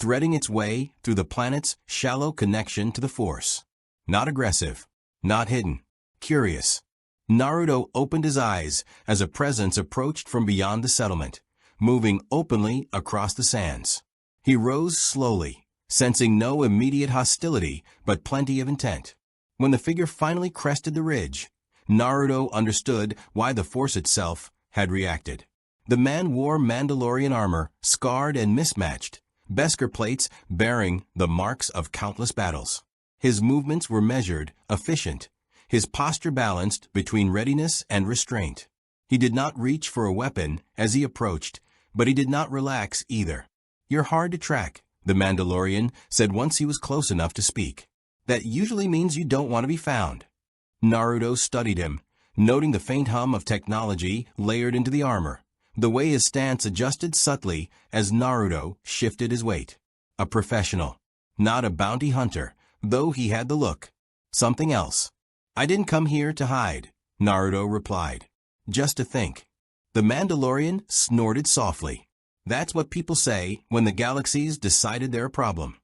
threading its way through the planet's shallow connection to the Force. Not aggressive, not hidden, curious. Naruto opened his eyes as a presence approached from beyond the settlement, moving openly across the sands. He rose slowly, sensing no immediate hostility but plenty of intent. When the figure finally crested the ridge, Naruto understood why the Force itself had reacted. The man wore Mandalorian armor, scarred and mismatched, Beskar plates bearing the marks of countless battles. His movements were measured, efficient, his posture balanced between readiness and restraint. He did not reach for a weapon as he approached, but he did not relax either. "You're hard to track," the Mandalorian said once he was close enough to speak. "That usually means you don't want to be found." Naruto studied him, noting the faint hum of technology layered into the armor, the way his stance adjusted subtly as Naruto shifted his weight. A professional, not a bounty hunter, though he had the look. Something else. "I didn't come here to hide," Naruto replied. "Just to think." The Mandalorian snorted softly. That's what people say when the galaxies decided they're a problem.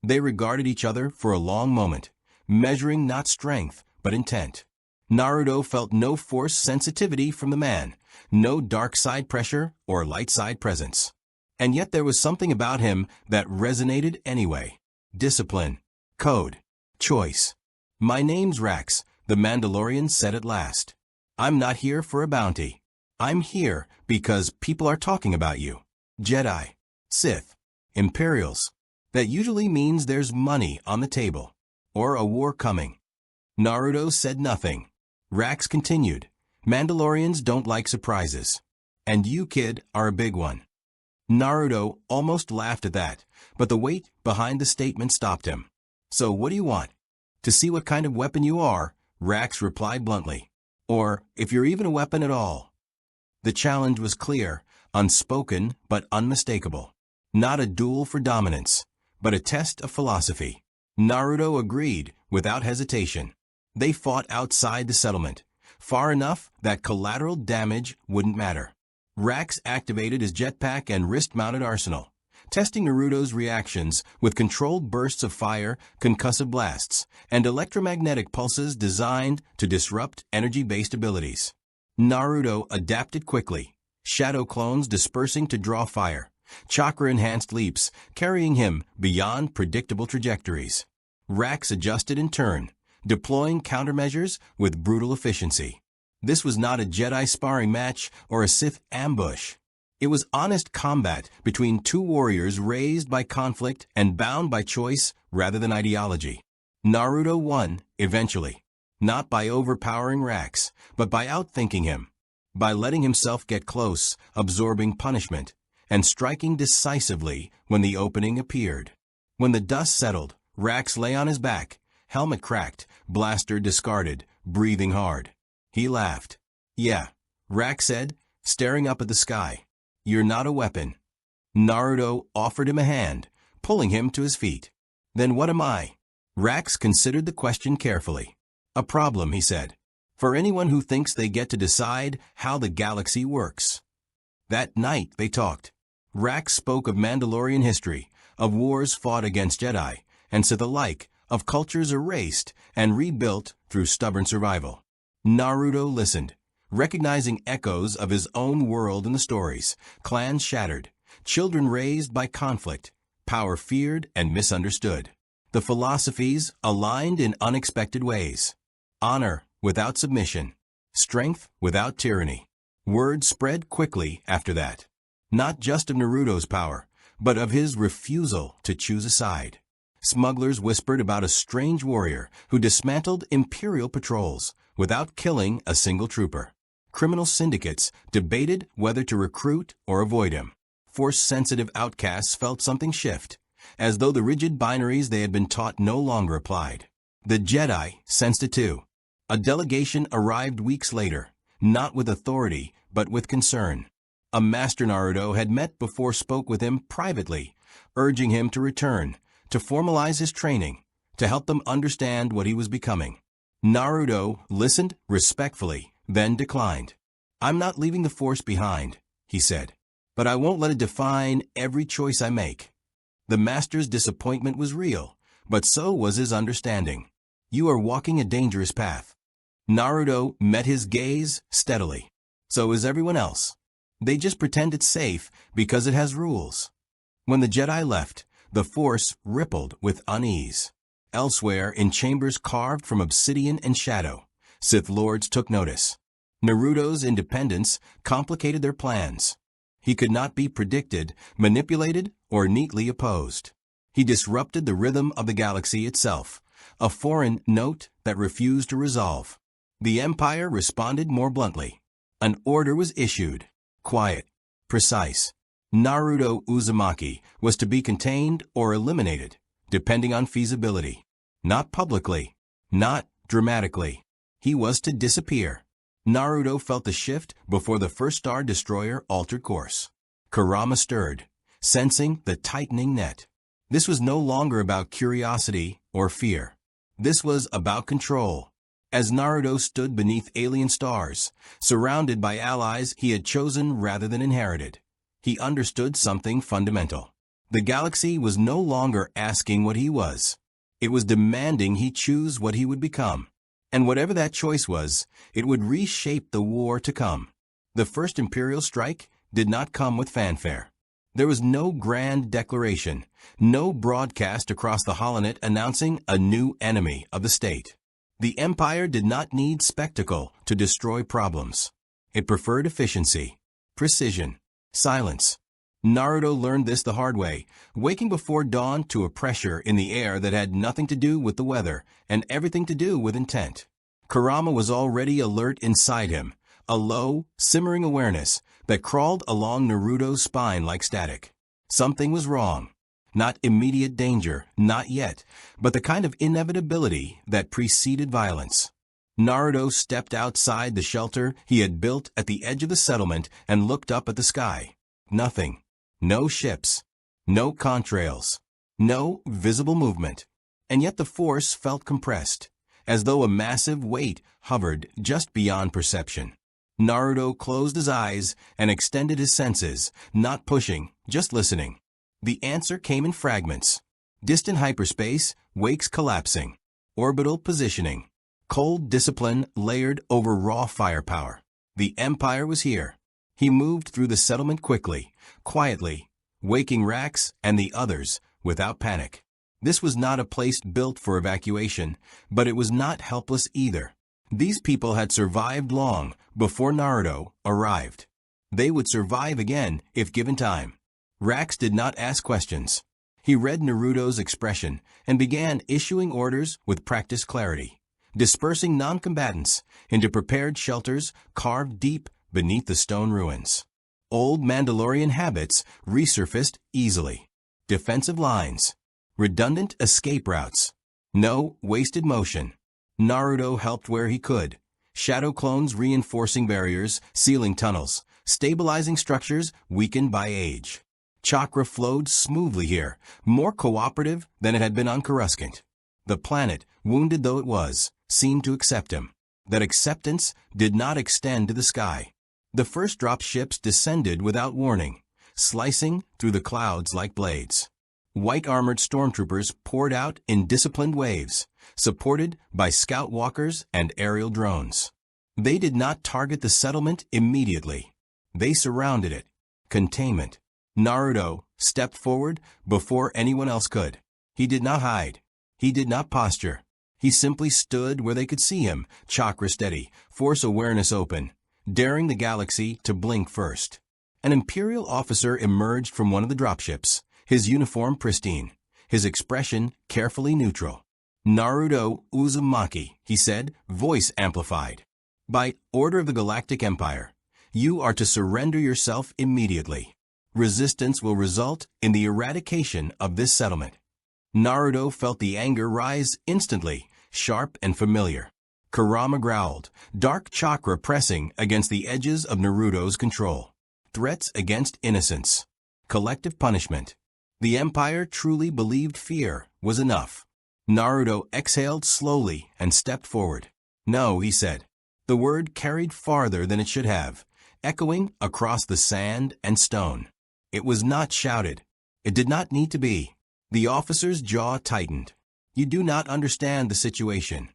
They regarded each other for a long moment, measuring not strength, but intent. Naruto felt no force sensitivity from the man, no dark side pressure or light side presence. And yet there was something about him that resonated anyway. Discipline, code, choice. "My name's Rax," the Mandalorian said at last. "I'm not here for a bounty. I'm here because people are talking about you. Jedi, Sith, Imperials. That usually means there's money on the table, or a war coming." Naruto said nothing. Rax continued, "Mandalorians don't like surprises. And you, kid, are a big one." Naruto almost laughed at that, but the weight behind the statement stopped him. "So what do you want?" "To see what kind of weapon you are," Rax replied bluntly. "Or if you're even a weapon at all." The challenge was clear, unspoken but unmistakable. Not a duel for dominance, but a test of philosophy. Naruto agreed without hesitation. They fought outside the settlement, far enough that collateral damage wouldn't matter. Rax activated his jetpack and wrist-mounted arsenal, testing Naruto's reactions with controlled bursts of fire, concussive blasts, and electromagnetic pulses designed to disrupt energy-based abilities. Naruto adapted quickly, shadow clones dispersing to draw fire, chakra-enhanced leaps carrying him beyond predictable trajectories. Rax adjusted in turn, deploying countermeasures with brutal efficiency. This was not a Jedi sparring match or a Sith ambush. It was honest combat between two warriors raised by conflict and bound by choice rather than ideology. Naruto won, eventually, not by overpowering Rax, but by outthinking him, by letting himself get close, absorbing punishment, and striking decisively when the opening appeared. When the dust settled, Rax lay on his back, helmet cracked, blaster discarded, breathing hard. He laughed. "Yeah," Rax said, staring up at the sky. "You're not a weapon." Naruto offered him a hand, pulling him to his feet. "Then what am I?" Rax considered the question carefully. "A problem," he said, "for anyone who thinks they get to decide how the galaxy works." That night they talked. Rax spoke of Mandalorian history, of wars fought against Jedi, and Sith alike, of cultures erased and rebuilt through stubborn survival. Naruto listened, recognizing echoes of his own world in the stories, clans shattered, children raised by conflict, power feared and misunderstood. The philosophies aligned in unexpected ways. Honor without submission, strength without tyranny. Word spread quickly after that, not just of Naruto's power, but of his refusal to choose a side. Smugglers whispered about a strange warrior who dismantled Imperial patrols without killing a single trooper. Criminal syndicates debated whether to recruit or avoid him. Force-sensitive outcasts felt something shift, as though the rigid binaries they had been taught no longer applied. The Jedi sensed it too. A delegation arrived weeks later, not with authority, but with concern. A master Naruto had met before spoke with him privately, urging him to return, to formalize his training, to help them understand what he was becoming. Naruto listened respectfully, then declined. "I'm not leaving the Force behind," he said, "but I won't let it define every choice I make." The master's disappointment was real, but so was his understanding. "You are walking a dangerous path." Naruto met his gaze steadily. "So is everyone else. They just pretend it's safe because it has rules." When the Jedi left, the Force rippled with unease. Elsewhere, in chambers carved from obsidian and shadow, Sith Lords took notice. Naruto's independence complicated their plans. He could not be predicted, manipulated, or neatly opposed. He disrupted the rhythm of the galaxy itself, a foreign note that refused to resolve. The Empire responded more bluntly. An order was issued. Quiet. Precise. Naruto Uzumaki was to be contained or eliminated, depending on feasibility. Not publicly. Not dramatically. He was to disappear. Naruto felt the shift before the first Star Destroyer altered course. Kurama stirred, sensing the tightening net. This was no longer about curiosity or fear. This was about control. As Naruto stood beneath alien stars, surrounded by allies he had chosen rather than inherited, he understood something fundamental. The galaxy was no longer asking what he was. It was demanding he choose what he would become. And whatever that choice was, it would reshape the war to come. The first Imperial strike did not come with fanfare. There was no grand declaration, no broadcast across the holonet announcing a new enemy of the state. The Empire did not need spectacle to destroy problems. It preferred efficiency, precision, silence. Naruto learned this the hard way, waking before dawn to a pressure in the air that had nothing to do with the weather and everything to do with intent. Kurama was already alert inside him, a low, simmering awareness that crawled along Naruto's spine like static. Something was wrong. Not immediate danger, not yet, but the kind of inevitability that preceded violence. Naruto stepped outside the shelter he had built at the edge of the settlement and looked up at the sky. Nothing. No ships. No contrails. No visible movement. And yet the force felt compressed, as though a massive weight hovered just beyond perception. Naruto closed his eyes and extended his senses, not pushing, just listening. The answer came in fragments. Distant hyperspace, wakes collapsing. Orbital positioning. Cold discipline layered over raw firepower. The Empire was here. He moved through the settlement quickly, quietly, waking Rax and the others without panic. This was not a place built for evacuation, but it was not helpless either. These people had survived long before Naruto arrived. They would survive again if given time. Rax did not ask questions. He read Naruto's expression and began issuing orders with practiced clarity, dispersing non-combatants into prepared shelters carved deep beneath the stone ruins. Old Mandalorian habits resurfaced easily. Defensive lines. Redundant escape routes. No wasted motion. Naruto helped where he could. Shadow clones reinforcing barriers, sealing tunnels, stabilizing structures weakened by age. Chakra flowed smoothly here, more cooperative than it had been on Coruscant. The planet, wounded though it was, seemed to accept him. That acceptance did not extend to the sky. The first drop ships descended without warning, slicing through the clouds like blades. White-armored stormtroopers poured out in disciplined waves, supported by scout walkers and aerial drones. They did not target the settlement immediately. They surrounded it. Containment. Naruto stepped forward before anyone else could. He did not hide. He did not posture. He simply stood where they could see him, chakra steady, force awareness open, daring the galaxy to blink first. An Imperial officer emerged from one of the dropships, his uniform pristine, his expression carefully neutral. Naruto Uzumaki, he said, voice amplified. By order of the Galactic Empire, you are to surrender yourself immediately. Resistance will result in the eradication of this settlement. Naruto felt the anger rise instantly, sharp and familiar. Kurama growled, dark chakra pressing against the edges of Naruto's control. Threats against innocence. Collective punishment. The Empire truly believed fear was enough. Naruto exhaled slowly and stepped forward. No, he said. The word carried farther than it should have, echoing across the sand and stone. It was not shouted. It did not need to be. The officer's jaw tightened. You do not understand the situation.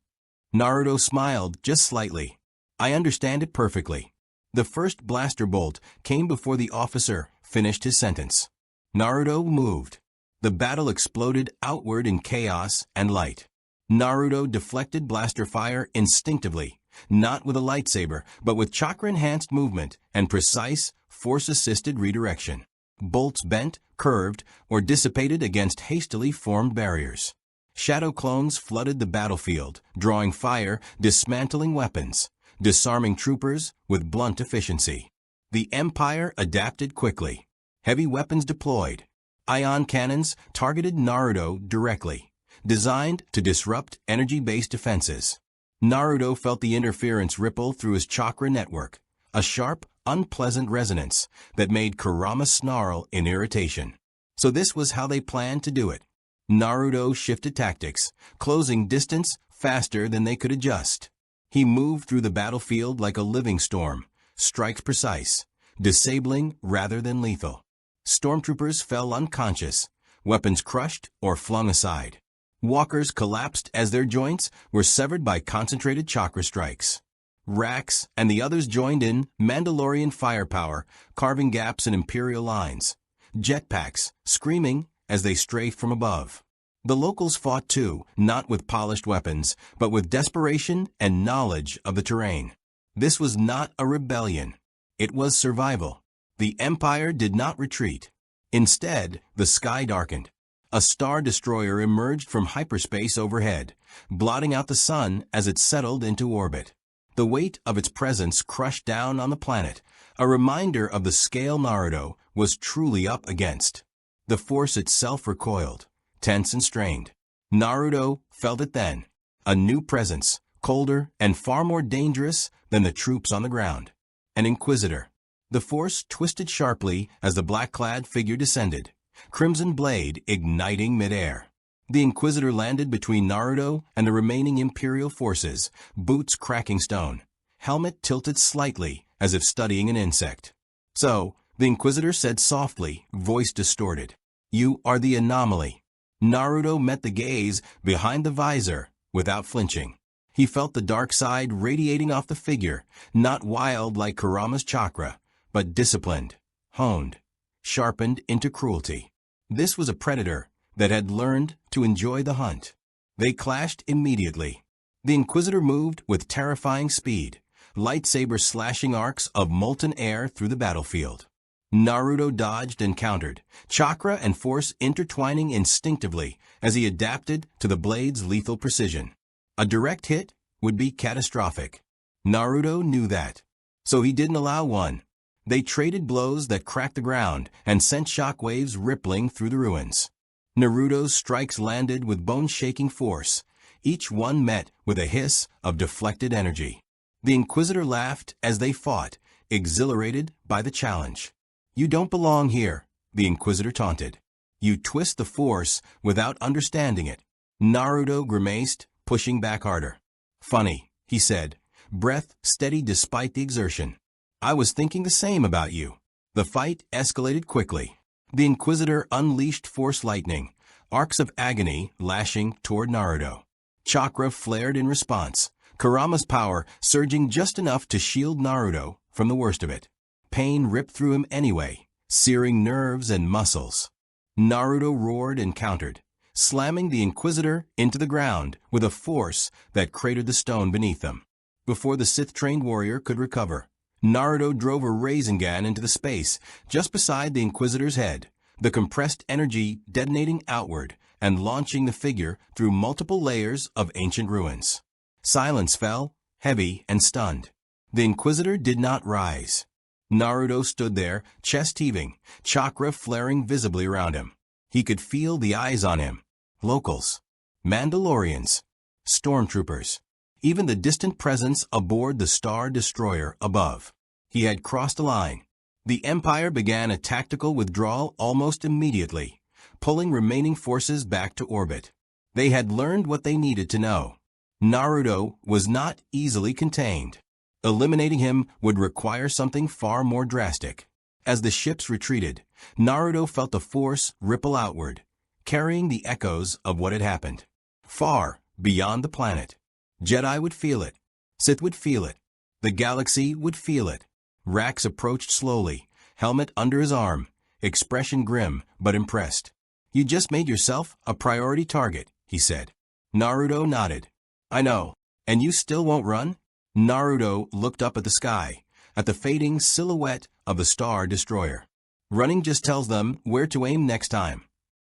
Naruto smiled just slightly. I understand it perfectly. The first blaster bolt came before the officer finished his sentence. Naruto moved. The battle exploded outward in chaos and light. Naruto deflected blaster fire instinctively, not with a lightsaber, but with chakra-enhanced movement and precise, force-assisted redirection. Bolts bent, curved, or dissipated against hastily formed barriers. Shadow clones flooded the battlefield, drawing fire, dismantling weapons. disarming troopers with blunt efficiency. The Empire adapted quickly. Heavy weapons deployed. Ion cannons targeted Naruto directly, designed to disrupt energy-based defenses. Naruto felt the interference ripple through his chakra network, a sharp, unpleasant resonance that made Kurama snarl in irritation. So this was how they planned to do it. Naruto shifted tactics, closing distance faster than they could adjust. He moved through the battlefield like a living storm, strikes precise, disabling rather than lethal. Stormtroopers fell unconscious, weapons crushed or flung aside. Walkers collapsed as their joints were severed by concentrated chakra strikes. Rax and the others joined in Mandalorian firepower, carving gaps in Imperial lines. Jetpacks, screaming as they strafed from above. The locals fought too, not with polished weapons, but with desperation and knowledge of the terrain. This was not a rebellion. It was survival. The Empire did not retreat. Instead, the sky darkened. A star destroyer emerged from hyperspace overhead, blotting out the sun as it settled into orbit. The weight of its presence crushed down on the planet, a reminder of the scale Naruto was truly up against. The Force itself recoiled, tense and strained. Naruto felt it then. A new presence, colder and far more dangerous than the troops on the ground. An Inquisitor. The Force twisted sharply as the black-clad figure descended, crimson blade igniting midair. The Inquisitor landed between Naruto and the remaining Imperial forces, boots cracking stone, helmet tilted slightly as if studying an insect. So, the Inquisitor said softly, voice distorted, "You are the anomaly." Naruto met the gaze behind the visor without flinching. He felt the dark side radiating off the figure, not wild like Kurama's chakra, but disciplined, honed, sharpened into cruelty. This was a predator that had learned to enjoy the hunt. They clashed immediately. The Inquisitor moved with terrifying speed, lightsaber slashing arcs of molten air through the battlefield. Naruto dodged and countered, chakra and force intertwining instinctively as he adapted to the blade's lethal precision. A direct hit would be catastrophic. Naruto knew that, so he didn't allow one. They traded blows that cracked the ground and sent shockwaves rippling through the ruins. Naruto's strikes landed with bone-shaking force, each one met with a hiss of deflected energy. The Inquisitor laughed as they fought, exhilarated by the challenge. "You don't belong here," the Inquisitor taunted. "You twist the Force without understanding it." Naruto grimaced, pushing back harder. "Funny," he said, breath steady despite the exertion. "I was thinking the same about you." The fight escalated quickly. The Inquisitor unleashed Force lightning, arcs of agony lashing toward Naruto. Chakra flared in response, Kurama's power surging just enough to shield Naruto from the worst of it. Pain ripped through him anyway, searing nerves and muscles. Naruto roared and countered, slamming the Inquisitor into the ground with a force that cratered the stone beneath them. Before the Sith-trained warrior could recover, Naruto drove a Rasengan into the space just beside the Inquisitor's head, the compressed energy detonating outward and launching the figure through multiple layers of ancient ruins. Silence fell, heavy and stunned. The Inquisitor did not rise. Naruto stood there, chest heaving, chakra flaring visibly around him. He could feel the eyes on him. Locals, Mandalorians, stormtroopers, even the distant presence aboard the Star Destroyer above. He had crossed a line. The Empire began a tactical withdrawal almost immediately, pulling remaining forces back to orbit. They had learned what they needed to know. Naruto was not easily contained. Eliminating him would require something far more drastic. As the ships retreated, Naruto felt the Force ripple outward, carrying the echoes of what had happened. Far beyond the planet. Jedi would feel it. Sith would feel it. The galaxy would feel it. Rax approached slowly, helmet under his arm, expression grim but impressed. "You just made yourself a priority target," he said. Naruto nodded. "I know. And you still won't run?" Naruto looked up at the sky, at the fading silhouette of the Star Destroyer. "Running just tells them where to aim next time."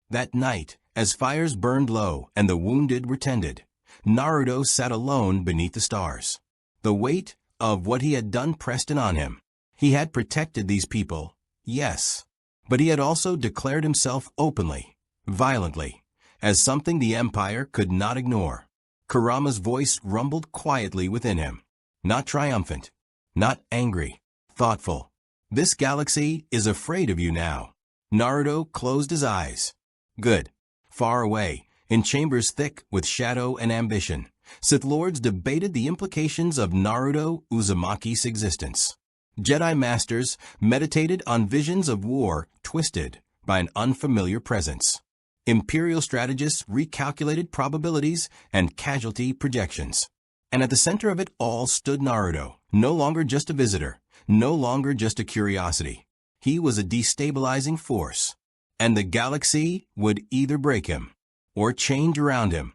That night, as fires burned low and the wounded were tended, Naruto sat alone beneath the stars. The weight of what he had done pressed in on him. He had protected these people, yes, but he had also declared himself openly, violently, as something the Empire could not ignore. Kurama's voice rumbled quietly within him, not triumphant, not angry, thoughtful. This galaxy is afraid of you now. Naruto closed his eyes. Good. Far away, in chambers thick with shadow and ambition, Sith Lords debated the implications of Naruto Uzumaki's existence. Jedi Masters meditated on visions of war twisted by an unfamiliar presence. Imperial strategists recalculated probabilities and casualty projections. And at the center of it all stood Naruto, no longer just a visitor, no longer just a curiosity. He was a destabilizing force, and the galaxy would either break him or change around him.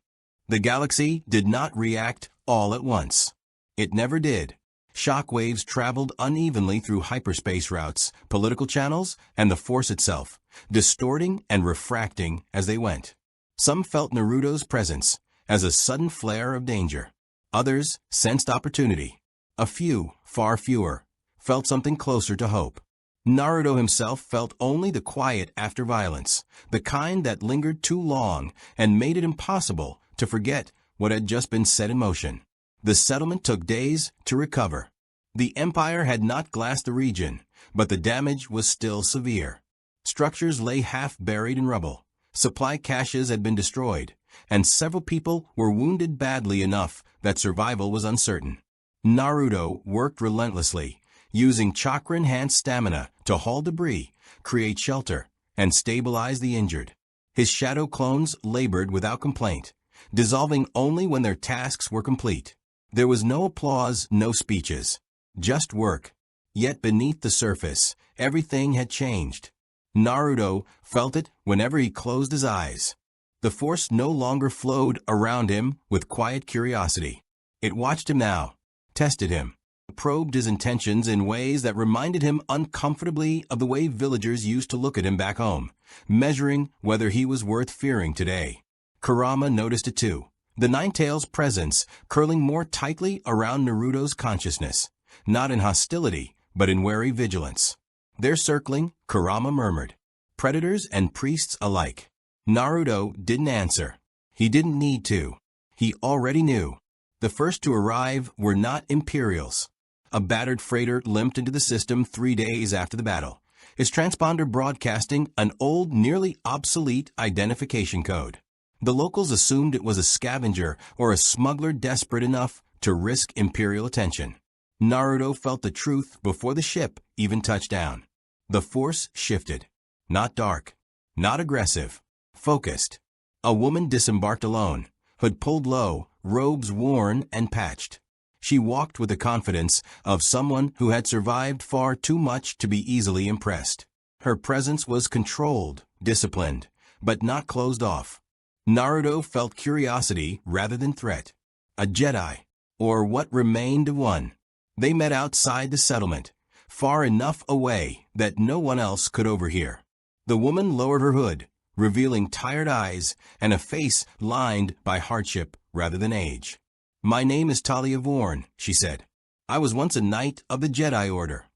The galaxy did not react all at once. It never did. Shock waves traveled unevenly through hyperspace routes, political channels, and the Force itself, distorting and refracting as they went. Some felt Naruto's presence as a sudden flare of danger. Others sensed opportunity. A few, far fewer, felt something closer to hope. Naruto himself felt only the quiet after violence, the kind that lingered too long and made it impossible to forget what had just been set in motion. The settlement took days to recover. The Empire had not glassed the region, but the damage was still severe. Structures lay half-buried in rubble, supply caches had been destroyed, and several people were wounded badly enough that survival was uncertain. Naruto worked relentlessly, using chakra-enhanced stamina to haul debris, create shelter, and stabilize the injured. His shadow clones labored without complaint, dissolving only when their tasks were complete. There was no applause, no speeches, just work. Yet beneath the surface, everything had changed. Naruto felt it whenever he closed his eyes. The Force no longer flowed around him with quiet curiosity. It watched him now, tested him, probed his intentions in ways that reminded him uncomfortably of the way villagers used to look at him back home, measuring whether he was worth fearing today. Kurama noticed it too, the Ninetales' presence curling more tightly around Naruto's consciousness, not in hostility, but in wary vigilance. Their circling, Kurama murmured, predators and priests alike. Naruto didn't answer. He didn't need to. He already knew. The first to arrive were not Imperials. A battered freighter limped into the system 3 days after the battle, its transponder broadcasting an old, nearly obsolete identification code. The locals assumed it was a scavenger or a smuggler desperate enough to risk Imperial attention. Naruto felt the truth before the ship even touched down. The Force shifted. Not dark. Not aggressive. Focused. A woman disembarked alone, hood pulled low, robes worn and patched. She walked with the confidence of someone who had survived far too much to be easily impressed. Her presence was controlled, disciplined, but not closed off. Naruto felt curiosity rather than threat. A Jedi, or what remained of one. They met outside the settlement, far enough away that no one else could overhear. The woman lowered her hood, revealing tired eyes and a face lined by hardship rather than age. "My name is Talia Vorn," she said. "I was once a knight of the Jedi Order."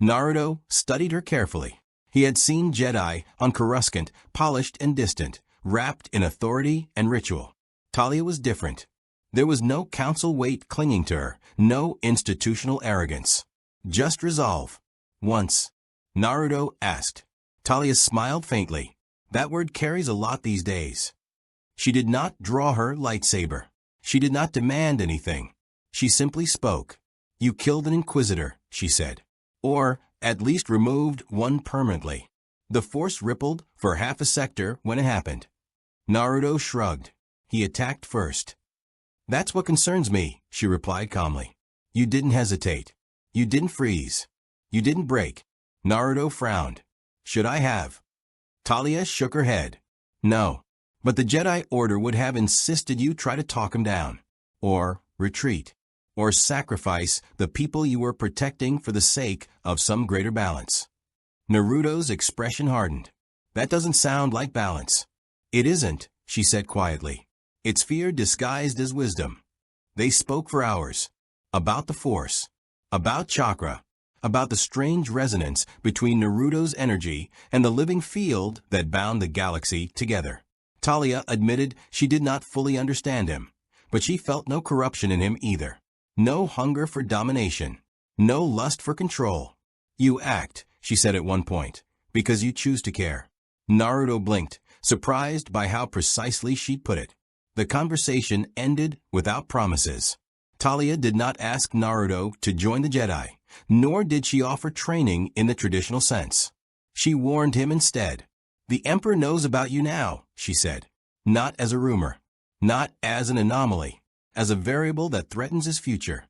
Naruto studied her carefully. He had seen Jedi on Coruscant, polished and distant, wrapped in authority and ritual. Talia was different. There was no council weight clinging to her, no institutional arrogance. Just resolve. Once, Naruto asked. Talia smiled faintly. That word carries a lot these days. She did not draw her lightsaber. She did not demand anything. She simply spoke. "You killed an Inquisitor," she said. "Or, at least removed one permanently." The Force rippled for half a sector when it happened. Naruto shrugged. He attacked first. "That's what concerns me," she replied calmly. "You didn't hesitate. You didn't freeze. You didn't break." Naruto frowned. "Should I have?" Talia shook her head. "No. But the Jedi Order would have insisted you try to talk him down. Or retreat. Or sacrifice the people you were protecting for the sake of some greater balance." Naruto's expression hardened. "That doesn't sound like balance." "It isn't," she said quietly. "It's fear disguised as wisdom." They spoke for hours. About the Force. About chakra, about the strange resonance between Naruto's energy and the living field that bound the galaxy together. Talia admitted she did not fully understand him, but she felt no corruption in him either. No hunger for domination. No lust for control. "You act," she said at one point, "because you choose to care." Naruto blinked, surprised by how precisely she'd put it. The conversation ended without promises. Talia did not ask Naruto to join the Jedi, nor did she offer training in the traditional sense. She warned him instead. "The Emperor knows about you now," she said. "Not as a rumor. Not as an anomaly. As a variable that threatens his future."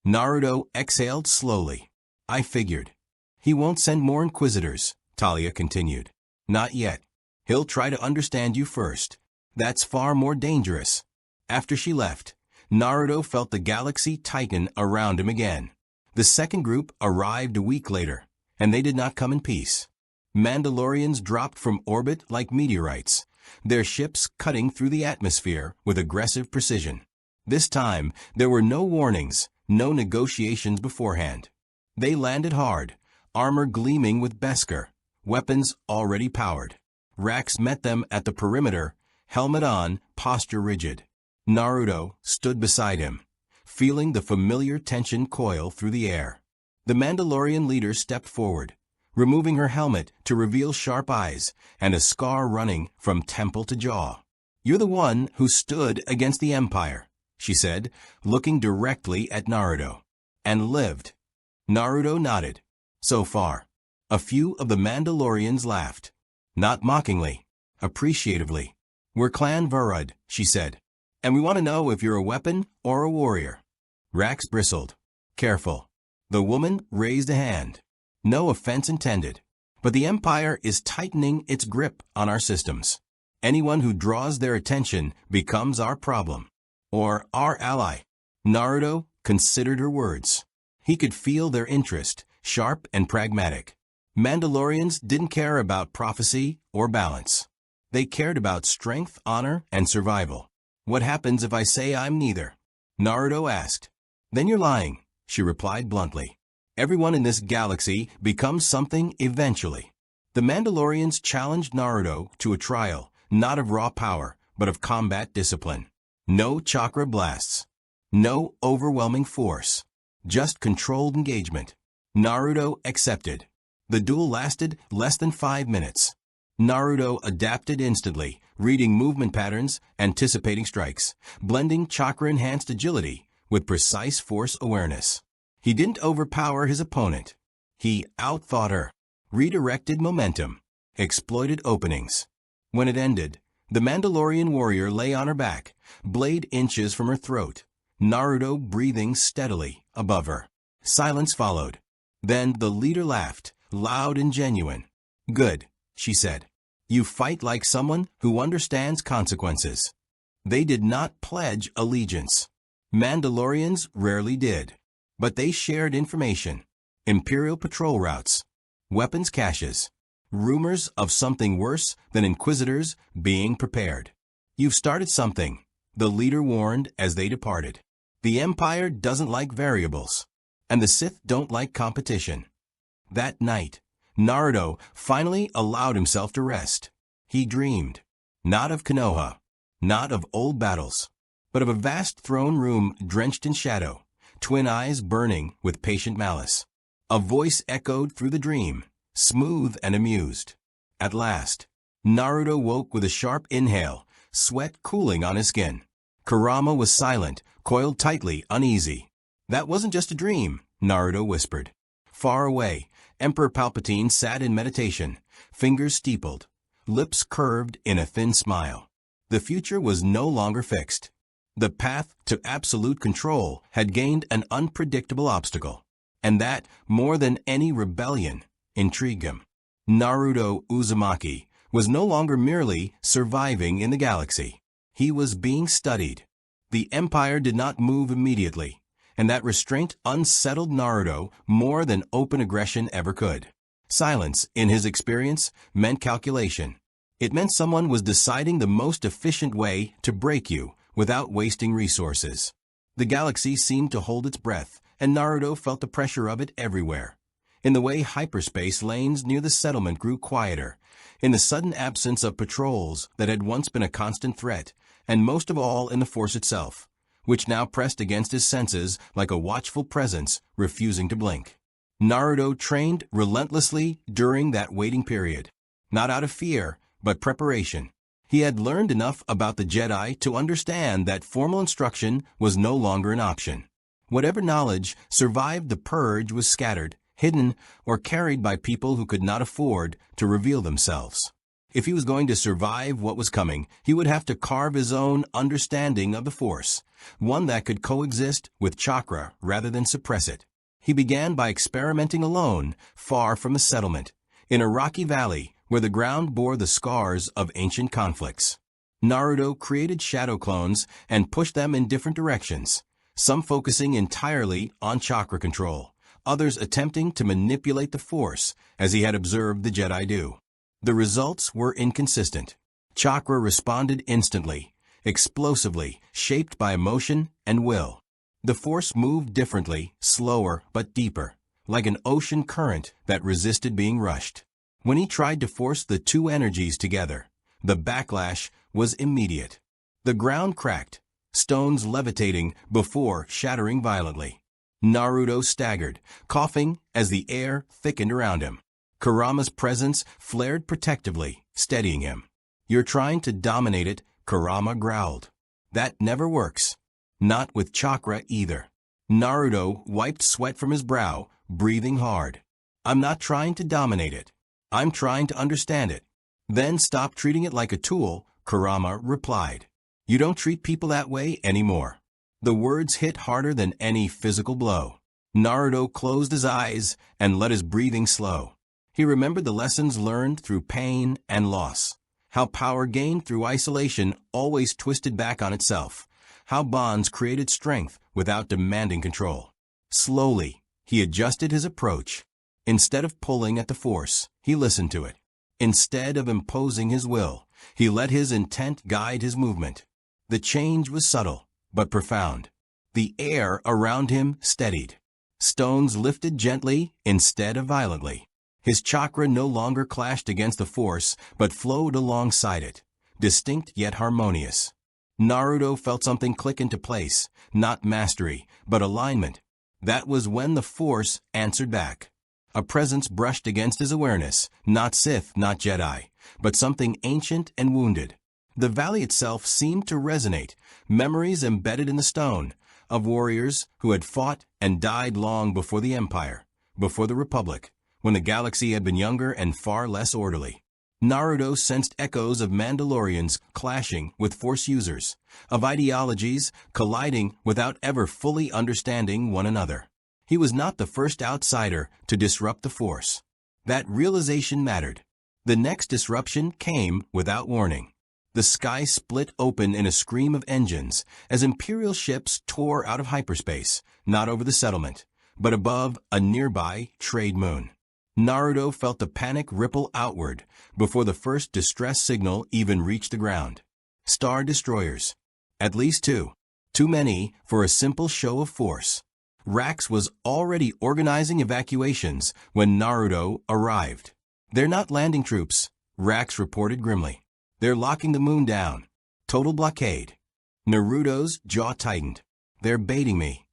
Naruto exhaled slowly. "I figured." "He won't send more inquisitors," Talia continued. "Not yet. He'll try to understand you first. That's far more dangerous." After she left, Naruto felt the galaxy tighten around him again. The second group arrived a week later, and they did not come in peace. Mandalorians dropped from orbit like meteorites, their ships cutting through the atmosphere with aggressive precision. This time, there were no warnings, no negotiations beforehand. They landed hard, armor gleaming with Beskar, weapons already powered. Rax met them at the perimeter, helmet on, posture rigid. Naruto stood beside him, feeling the familiar tension coil through the air. The Mandalorian leader stepped forward, removing her helmet to reveal sharp eyes and a scar running from temple to jaw. "You're the one who stood against the Empire," she said, looking directly at Naruto. "And lived." Naruto nodded. "So far." A few of the Mandalorians laughed. Not mockingly, appreciatively. "We're Clan Varud," she said. "And we want to know if you're a weapon or a warrior." Rax bristled. "Careful." The woman raised a hand. "No offense intended. But the Empire is tightening its grip on our systems. Anyone who draws their attention becomes our problem. Or our ally." Naruto considered her words. He could feel their interest, sharp and pragmatic. Mandalorians didn't care about prophecy or balance. They cared about strength, honor, and survival. "What happens if I say I'm neither?" Naruto asked. "Then you're lying," she replied bluntly. "Everyone in this galaxy becomes something eventually." The Mandalorians challenged Naruto to a trial, not of raw power, but of combat discipline. No chakra blasts. No overwhelming force. Just controlled engagement. Naruto accepted. The duel lasted less than 5 minutes. Naruto adapted instantly, reading movement patterns, anticipating strikes, blending chakra-enhanced agility with precise force awareness. He didn't overpower his opponent. He outthought her, redirected momentum, exploited openings. When it ended, the Mandalorian warrior lay on her back, blade inches from her throat, Naruto breathing steadily above her. Silence followed. Then the leader laughed, loud and genuine. "Good," she said. "You fight like someone who understands consequences." They did not pledge allegiance. Mandalorians rarely did. But they shared information. Imperial patrol routes. Weapons caches. Rumors of something worse than inquisitors being prepared. "You've started something," the leader warned as they departed. "The Empire doesn't like variables. And the Sith don't like competition." That night, Naruto finally allowed himself to rest. He dreamed. Not of Konoha. Not of old battles. But of a vast throne room drenched in shadow, twin eyes burning with patient malice. A voice echoed through the dream, smooth and amused. At last, Naruto woke with a sharp inhale, sweat cooling on his skin. Kurama was silent, coiled tightly, uneasy. "That wasn't just a dream," Naruto whispered. Far away, Emperor Palpatine sat in meditation, fingers steepled, lips curved in a thin smile. The future was no longer fixed. The path to absolute control had gained an unpredictable obstacle, and that, more than any rebellion, intrigued him. Naruto Uzumaki was no longer merely surviving in the galaxy. He was being studied. The Empire did not move immediately, and that restraint unsettled Naruto more than open aggression ever could. Silence, in his experience, meant calculation. It meant someone was deciding the most efficient way to break you without wasting resources. The galaxy seemed to hold its breath and Naruto felt the pressure of it everywhere. In the way hyperspace lanes near the settlement grew quieter, in the sudden absence of patrols that had once been a constant threat, and most of all in the Force itself, which now pressed against his senses like a watchful presence refusing to blink. Naruto trained relentlessly during that waiting period, not out of fear, but preparation. He had learned enough about the Jedi to understand that formal instruction was no longer an option. Whatever knowledge survived the purge was scattered, hidden, or carried by people who could not afford to reveal themselves. If he was going to survive what was coming, he would have to carve his own understanding of the Force, one that could coexist with chakra rather than suppress it. He began by experimenting alone, far from the settlement, in a rocky valley where the ground bore the scars of ancient conflicts. Naruto created shadow clones and pushed them in different directions, some focusing entirely on chakra control, others attempting to manipulate the Force, as he had observed the Jedi do. The results were inconsistent. Chakra responded instantly, explosively, shaped by emotion and will. The Force moved differently, slower but deeper, like an ocean current that resisted being rushed. When he tried to force the two energies together, the backlash was immediate. The ground cracked, stones levitating before shattering violently. Naruto staggered, coughing as the air thickened around him. Kurama's presence flared protectively, steadying him. "You're trying to dominate it," Kurama growled. "That never works. Not with chakra either." Naruto wiped sweat from his brow, breathing hard. "I'm not trying to dominate it. I'm trying to understand it." "Then stop treating it like a tool," Kurama replied. "You don't treat people that way anymore." The words hit harder than any physical blow. Naruto closed his eyes and let his breathing slow. He remembered the lessons learned through pain and loss, how power gained through isolation always twisted back on itself, how bonds created strength without demanding control. Slowly, he adjusted his approach. Instead of pulling at the Force, he listened to it. Instead of imposing his will, he let his intent guide his movement. The change was subtle, but profound. The air around him steadied. Stones lifted gently instead of violently. His chakra no longer clashed against the Force, but flowed alongside it, distinct yet harmonious. Naruto felt something click into place, not mastery, but alignment. That was when the Force answered back. A presence brushed against his awareness, not Sith, not Jedi, but something ancient and wounded. The valley itself seemed to resonate, memories embedded in the stone, of warriors who had fought and died long before the Empire, before the Republic, when the galaxy had been younger and far less orderly. Naruto sensed echoes of Mandalorians clashing with Force users, of ideologies colliding without ever fully understanding one another. He was not the first outsider to disrupt the Force. That realization mattered. The next disruption came without warning. The sky split open in a scream of engines as Imperial ships tore out of hyperspace, not over the settlement, but above a nearby trade moon. Naruto felt the panic ripple outward before the first distress signal even reached the ground. Star destroyers. At least two. Too many for a simple show of force. Rax was already organizing evacuations when Naruto arrived. "They're not landing troops," Rax reported grimly. "They're locking the moon down. Total blockade." Naruto's jaw tightened. "They're baiting me."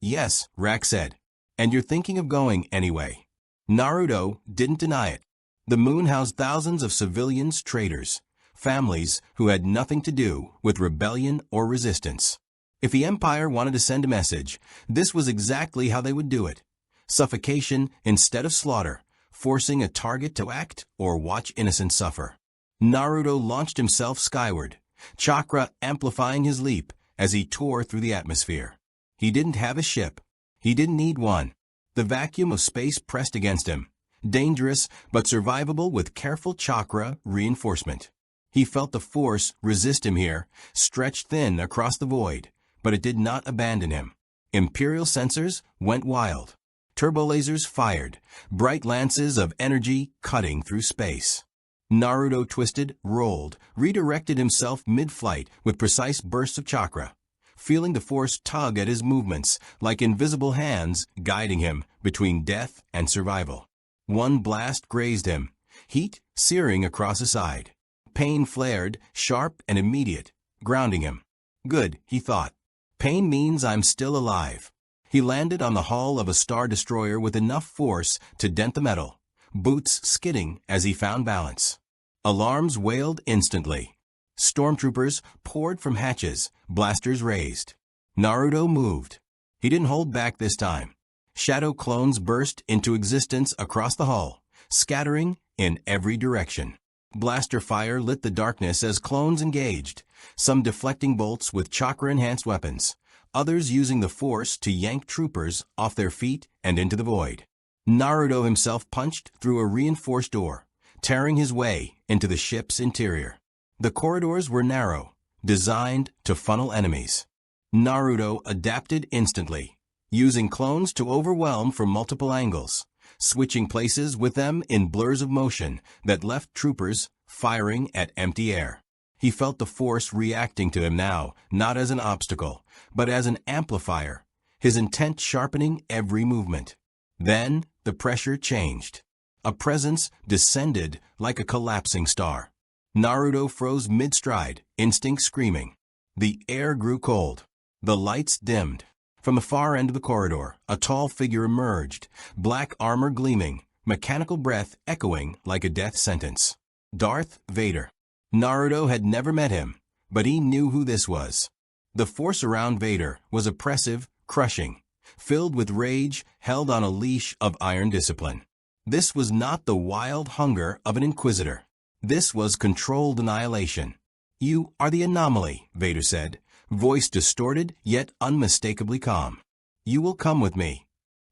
"Yes," Rax said. "And you're thinking of going anyway." Naruto didn't deny it. The moon housed thousands of civilians, traitors, families who had nothing to do with rebellion or resistance. If the Empire wanted to send a message, this was exactly how they would do it. Suffocation instead of slaughter, forcing a target to act or watch innocents suffer. Naruto launched himself skyward, chakra amplifying his leap as he tore through the atmosphere. He didn't have a ship. He didn't need one. The vacuum of space pressed against him, dangerous but survivable with careful chakra reinforcement. He felt the Force resist him here, stretched thin across the void, but it did not abandon him. Imperial sensors went wild. Turbolasers fired, bright lances of energy cutting through space. Naruto twisted, rolled, redirected himself mid-flight with precise bursts of chakra. feeling the Force tug at his movements like invisible hands guiding him between death and survival. One blast grazed him, heat searing across his side. Pain flared, sharp and immediate, grounding him. Good, he thought. Pain means I'm still alive. He landed on the hull of a Star Destroyer with enough force to dent the metal, boots skidding as he found balance. Alarms wailed instantly. Stormtroopers poured from hatches, blasters raised. Naruto moved. He didn't hold back this time. Shadow clones burst into existence across the hull, scattering in every direction. Blaster fire lit the darkness as clones engaged, some deflecting bolts with chakra-enhanced weapons, others using the Force to yank troopers off their feet and into the void. Naruto himself punched through a reinforced door, tearing his way into the ship's interior. The corridors were narrow, designed to funnel enemies. Naruto adapted instantly, using clones to overwhelm from multiple angles, switching places with them in blurs of motion that left troopers firing at empty air. He felt the Force reacting to him now, not as an obstacle, but as an amplifier, his intent sharpening every movement. Then the pressure changed. A presence descended like a collapsing star. Naruto froze mid-stride, instinct screaming. The air grew cold. The lights dimmed. From the far end of the corridor, a tall figure emerged, black armor gleaming, mechanical breath echoing like a death sentence. Darth Vader. Naruto had never met him, but he knew who this was. The Force around Vader was oppressive, crushing, filled with rage held on a leash of iron discipline. This was not the wild hunger of an Inquisitor. This was controlled annihilation. "You are the anomaly," Vader said, voice distorted yet unmistakably calm. "You will come with me."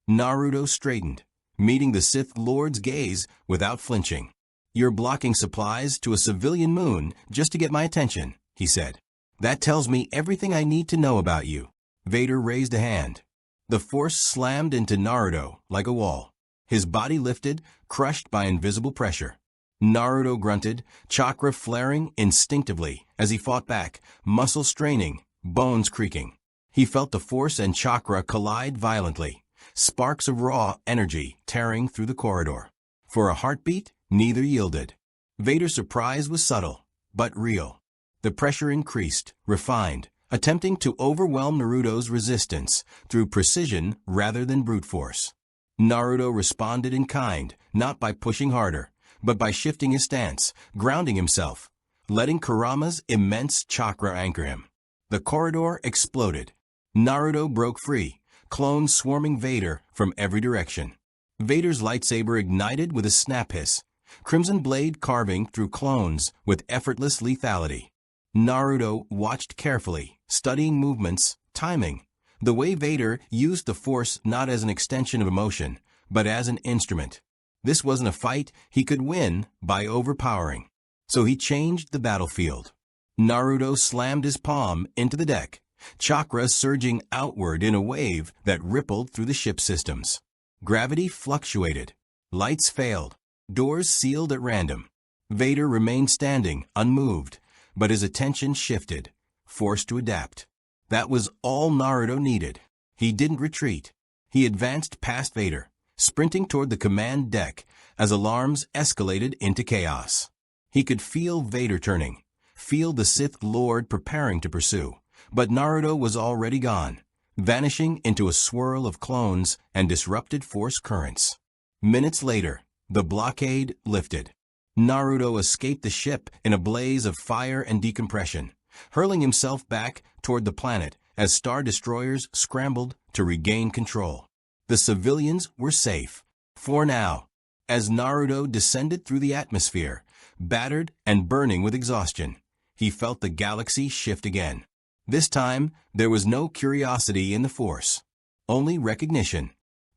Naruto straightened, meeting the Sith Lord's gaze without flinching. "You're blocking supplies to a civilian moon just to get my attention," he said. "That tells me everything I need to know about you." Vader raised a hand. The Force slammed into Naruto like a wall. His body lifted, crushed by invisible pressure. Naruto grunted, chakra flaring instinctively as he fought back, muscles straining, bones creaking. He felt the Force and chakra collide violently, sparks of raw energy tearing through the corridor. For a heartbeat, neither yielded. Vader's surprise was subtle, but real. The pressure increased, refined, attempting to overwhelm Naruto's resistance through precision rather than brute force. Naruto responded in kind, not by pushing harder, but by shifting his stance, grounding himself, letting Kurama's immense chakra anchor him. The corridor exploded. Naruto broke free, clones swarming Vader from every direction. Vader's lightsaber ignited with a snap hiss, crimson blade carving through clones with effortless lethality. Naruto watched carefully, studying movements, timing, the way Vader used the Force not as an extension of emotion, but as an instrument. This wasn't a fight he could win by overpowering. So he changed the battlefield. Naruto slammed his palm into the deck, chakra surging outward in a wave that rippled through the ship systems. Gravity fluctuated. Lights failed. Doors sealed at random. Vader remained standing, unmoved, but his attention shifted, forced to adapt. That was all Naruto needed. He didn't retreat. He advanced past Vader, sprinting toward the command deck as alarms escalated into chaos. He could feel Vader turning, feel the Sith Lord preparing to pursue, but Naruto was already gone, vanishing into a swirl of clones and disrupted Force currents. Minutes later, the blockade lifted. Naruto escaped the ship in a blaze of fire and decompression, hurling himself back toward the planet as Star Destroyers scrambled to regain control. The civilians were safe, for now. As Naruto descended through the atmosphere, battered and burning with exhaustion, he felt the galaxy shift again. This time, there was no curiosity in the Force, only recognition.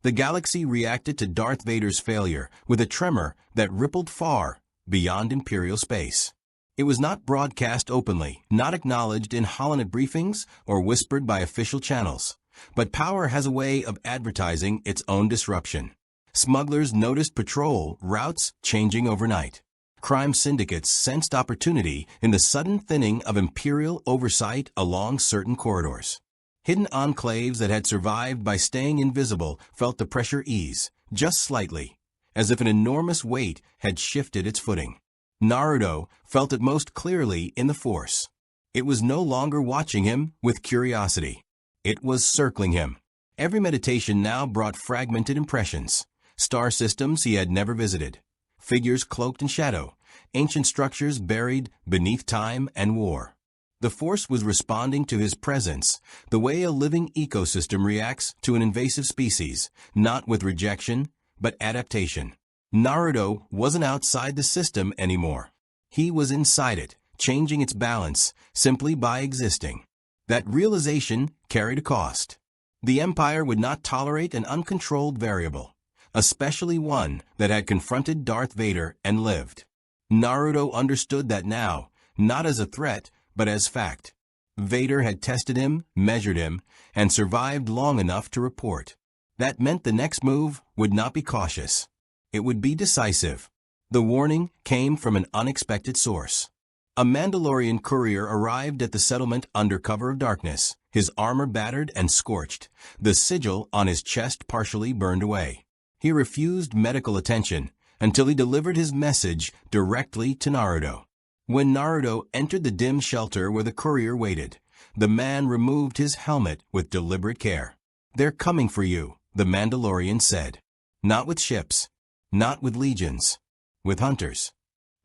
The galaxy reacted to Darth Vader's failure with a tremor that rippled far beyond Imperial space. It was not broadcast openly, not acknowledged in holonet briefings or whispered by official channels. But power has a way of advertising its own disruption. Smugglers noticed patrol routes changing overnight. Crime syndicates sensed opportunity in the sudden thinning of imperial oversight along certain corridors. Hidden enclaves that had survived by staying invisible felt the pressure ease, just slightly, as if an enormous weight had shifted its footing. Naruto felt it most clearly in the Force. It was no longer watching him with curiosity. It was circling him. Every meditation now brought fragmented impressions, star systems he had never visited, figures cloaked in shadow, ancient structures buried beneath time and war. The Force was responding to his presence the way a living ecosystem reacts to an invasive species, not with rejection, but adaptation. Naruto wasn't outside the system anymore. He was inside it, changing its balance simply by existing. That realization carried a cost. The Empire would not tolerate an uncontrolled variable, especially one that had confronted Darth Vader and lived. Naruto understood that now, not as a threat, but as fact. Vader had tested him, measured him, and survived long enough to report. That meant the next move would not be cautious. It would be decisive. The warning came from an unexpected source. A Mandalorian courier arrived at the settlement under cover of darkness, his armor battered and scorched, the sigil on his chest partially burned away. He refused medical attention until he delivered his message directly to Naruto. When Naruto entered the dim shelter where the courier waited, the man removed his helmet with deliberate care. "They're coming for you," the Mandalorian said. "Not with ships, not with legions, with hunters."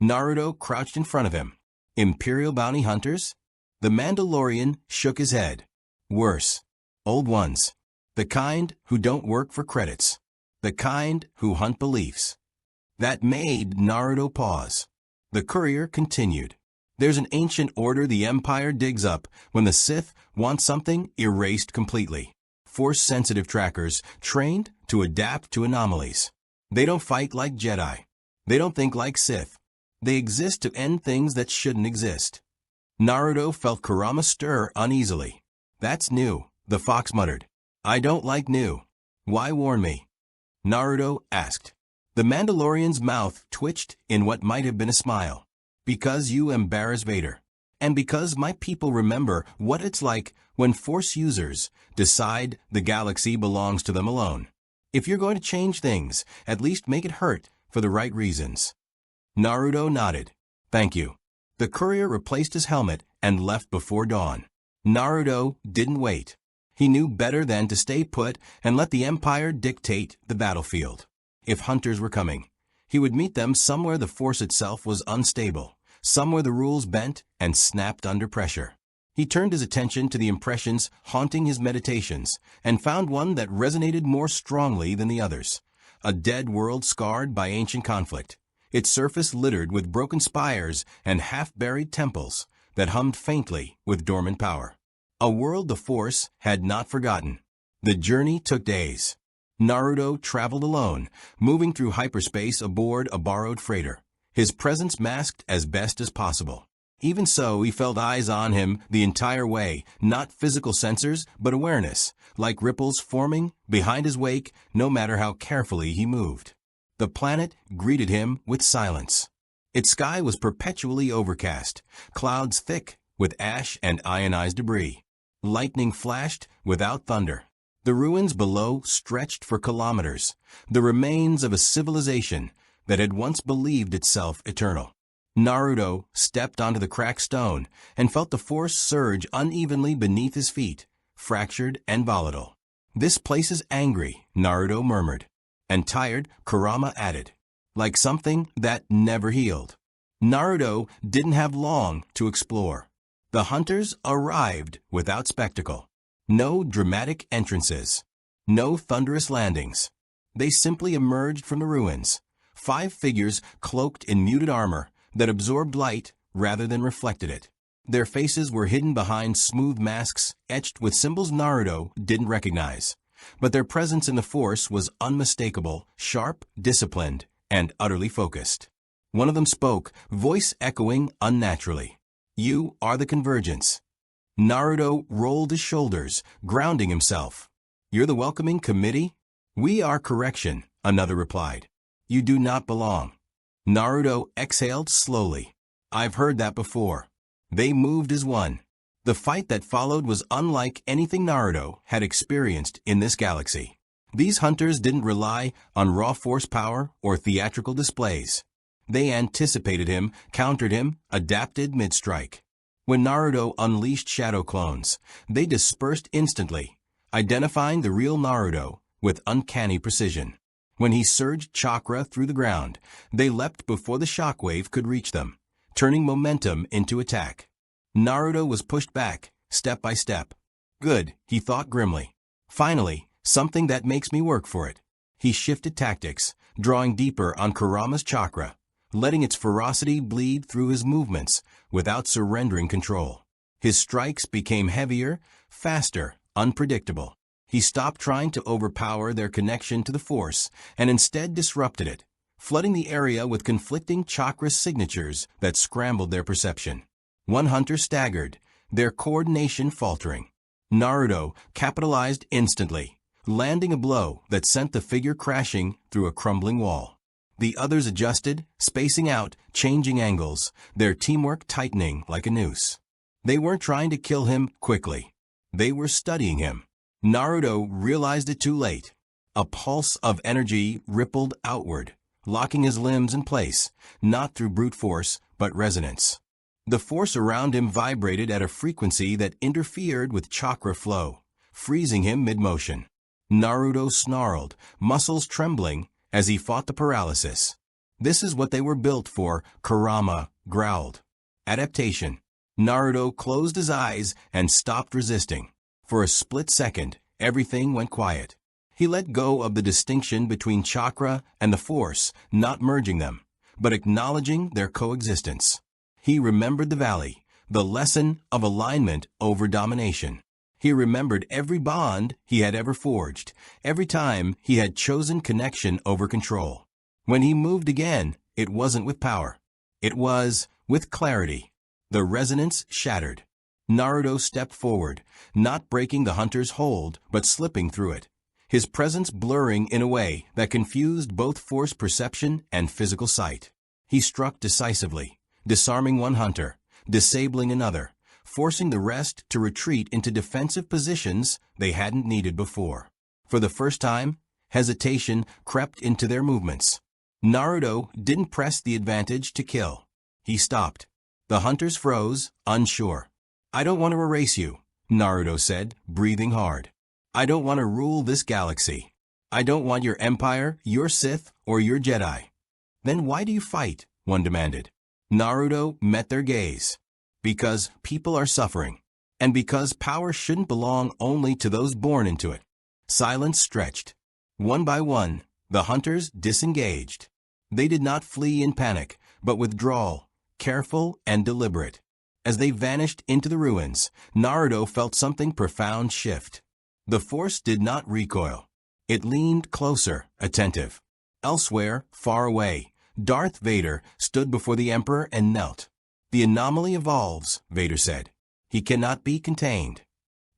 Naruto crouched in front of him. "Imperial bounty hunters?" The Mandalorian shook his head. "Worse. Old ones. The kind who don't work for credits. The kind who hunt beliefs." That made Naruto pause. The courier continued. "There's an ancient order the Empire digs up when the Sith want something erased completely. Force-sensitive trackers trained to adapt to anomalies. They don't fight like Jedi. They don't think like Sith. They exist to end things that shouldn't exist." Naruto felt Kurama stir uneasily. "That's new," the fox muttered. "I don't like new. Why warn me?" Naruto asked. The Mandalorian's mouth twitched in what might have been a smile. "Because you embarrass Vader. And because my people remember what it's like when Force users decide the galaxy belongs to them alone. If you're going to change things, at least make it hurt for the right reasons." Naruto nodded. "Thank you." The courier replaced his helmet and left before dawn. Naruto didn't wait. He knew better than to stay put and let the Empire dictate the battlefield. If hunters were coming, he would meet them somewhere the Force itself was unstable, somewhere the rules bent and snapped under pressure. He turned his attention to the impressions haunting his meditations and found one that resonated more strongly than the others. A dead world scarred by ancient conflict, its surface littered with broken spires and half-buried temples that hummed faintly with dormant power. A world the Force had not forgotten. The journey took days. Naruto traveled alone, moving through hyperspace aboard a borrowed freighter, his presence masked as best as possible. Even so, he felt eyes on him the entire way, not physical sensors, but awareness, like ripples forming behind his wake no matter how carefully he moved. The planet greeted him with silence. Its sky was perpetually overcast, clouds thick with ash and ionized debris. Lightning flashed without thunder. The ruins below stretched for kilometers, the remains of a civilization that had once believed itself eternal. Naruto stepped onto the cracked stone and felt the Force surge unevenly beneath his feet, fractured and volatile. "This place is angry," Naruto murmured. And tired, Kurama added, "like something that never healed." Naruto didn't have long to explore. The hunters arrived without spectacle. No dramatic entrances. No thunderous landings. They simply emerged from the ruins. 5 figures cloaked in muted armor that absorbed light rather than reflected it. Their faces were hidden behind smooth masks etched with symbols Naruto didn't recognize. But their presence in the Force was unmistakable, sharp, disciplined, and utterly focused. One of them spoke, voice echoing unnaturally. "You are the Convergence." Naruto rolled his shoulders, grounding himself. "You're the welcoming committee?" "We are Correction," another replied. "You do not belong." Naruto exhaled slowly. I've heard that before. They moved as one. The fight that followed was unlike anything Naruto had experienced in this galaxy. These hunters didn't rely on raw force power or theatrical displays. They anticipated him, countered him, adapted mid-strike. When Naruto unleashed shadow clones, they dispersed instantly, identifying the real Naruto with uncanny precision. When he surged chakra through the ground, they leapt before the shockwave could reach them, turning momentum into attack. Naruto was pushed back, step by step. Good, he thought grimly. Finally, something that makes me work for it. He shifted tactics, drawing deeper on Kurama's chakra, letting its ferocity bleed through his movements without surrendering control. His strikes became heavier, faster, unpredictable. He stopped trying to overpower their connection to the Force and instead disrupted it, flooding the area with conflicting chakra signatures that scrambled their perception. One hunter staggered, their coordination faltering. Naruto capitalized instantly, landing a blow that sent the figure crashing through a crumbling wall. The others adjusted, spacing out, changing angles, their teamwork tightening like a noose. They weren't trying to kill him quickly. They were studying him. Naruto realized it too late. A pulse of energy rippled outward, locking his limbs in place, not through brute force, but resonance. The force around him vibrated at a frequency that interfered with chakra flow, freezing him mid-motion. Naruto snarled, muscles trembling, as he fought the paralysis. This is what they were built for, Kurama growled. Adaptation. Naruto closed his eyes and stopped resisting. For a split second, everything went quiet. He let go of the distinction between chakra and the force, not merging them, but acknowledging their coexistence. He remembered the valley, the lesson of alignment over domination. He remembered every bond he had ever forged, every time he had chosen connection over control. When he moved again, it wasn't with power. It was with clarity. The resonance shattered. Naruto stepped forward, not breaking the hunter's hold, but slipping through it, his presence blurring in a way that confused both force perception and physical sight. He struck decisively, disarming one hunter, disabling another, forcing the rest to retreat into defensive positions they hadn't needed before. For the first time, hesitation crept into their movements. Naruto didn't press the advantage to kill. He stopped. The hunters froze, unsure. I don't want to erase you, Naruto said, breathing hard. I don't want to rule this galaxy. I don't want your empire, your Sith, or your Jedi. Then why do you fight? One demanded. Naruto met their gaze. Because people are suffering, and because power shouldn't belong only to those born into it. Silence stretched. One by one, the hunters disengaged. They did not flee in panic, but withdrawal, careful and deliberate. As they vanished into the ruins, Naruto felt something profound shift. The force did not recoil. It leaned closer, attentive. Elsewhere, far away, Darth Vader stood before the Emperor and knelt. The anomaly evolves, Vader said. He cannot be contained.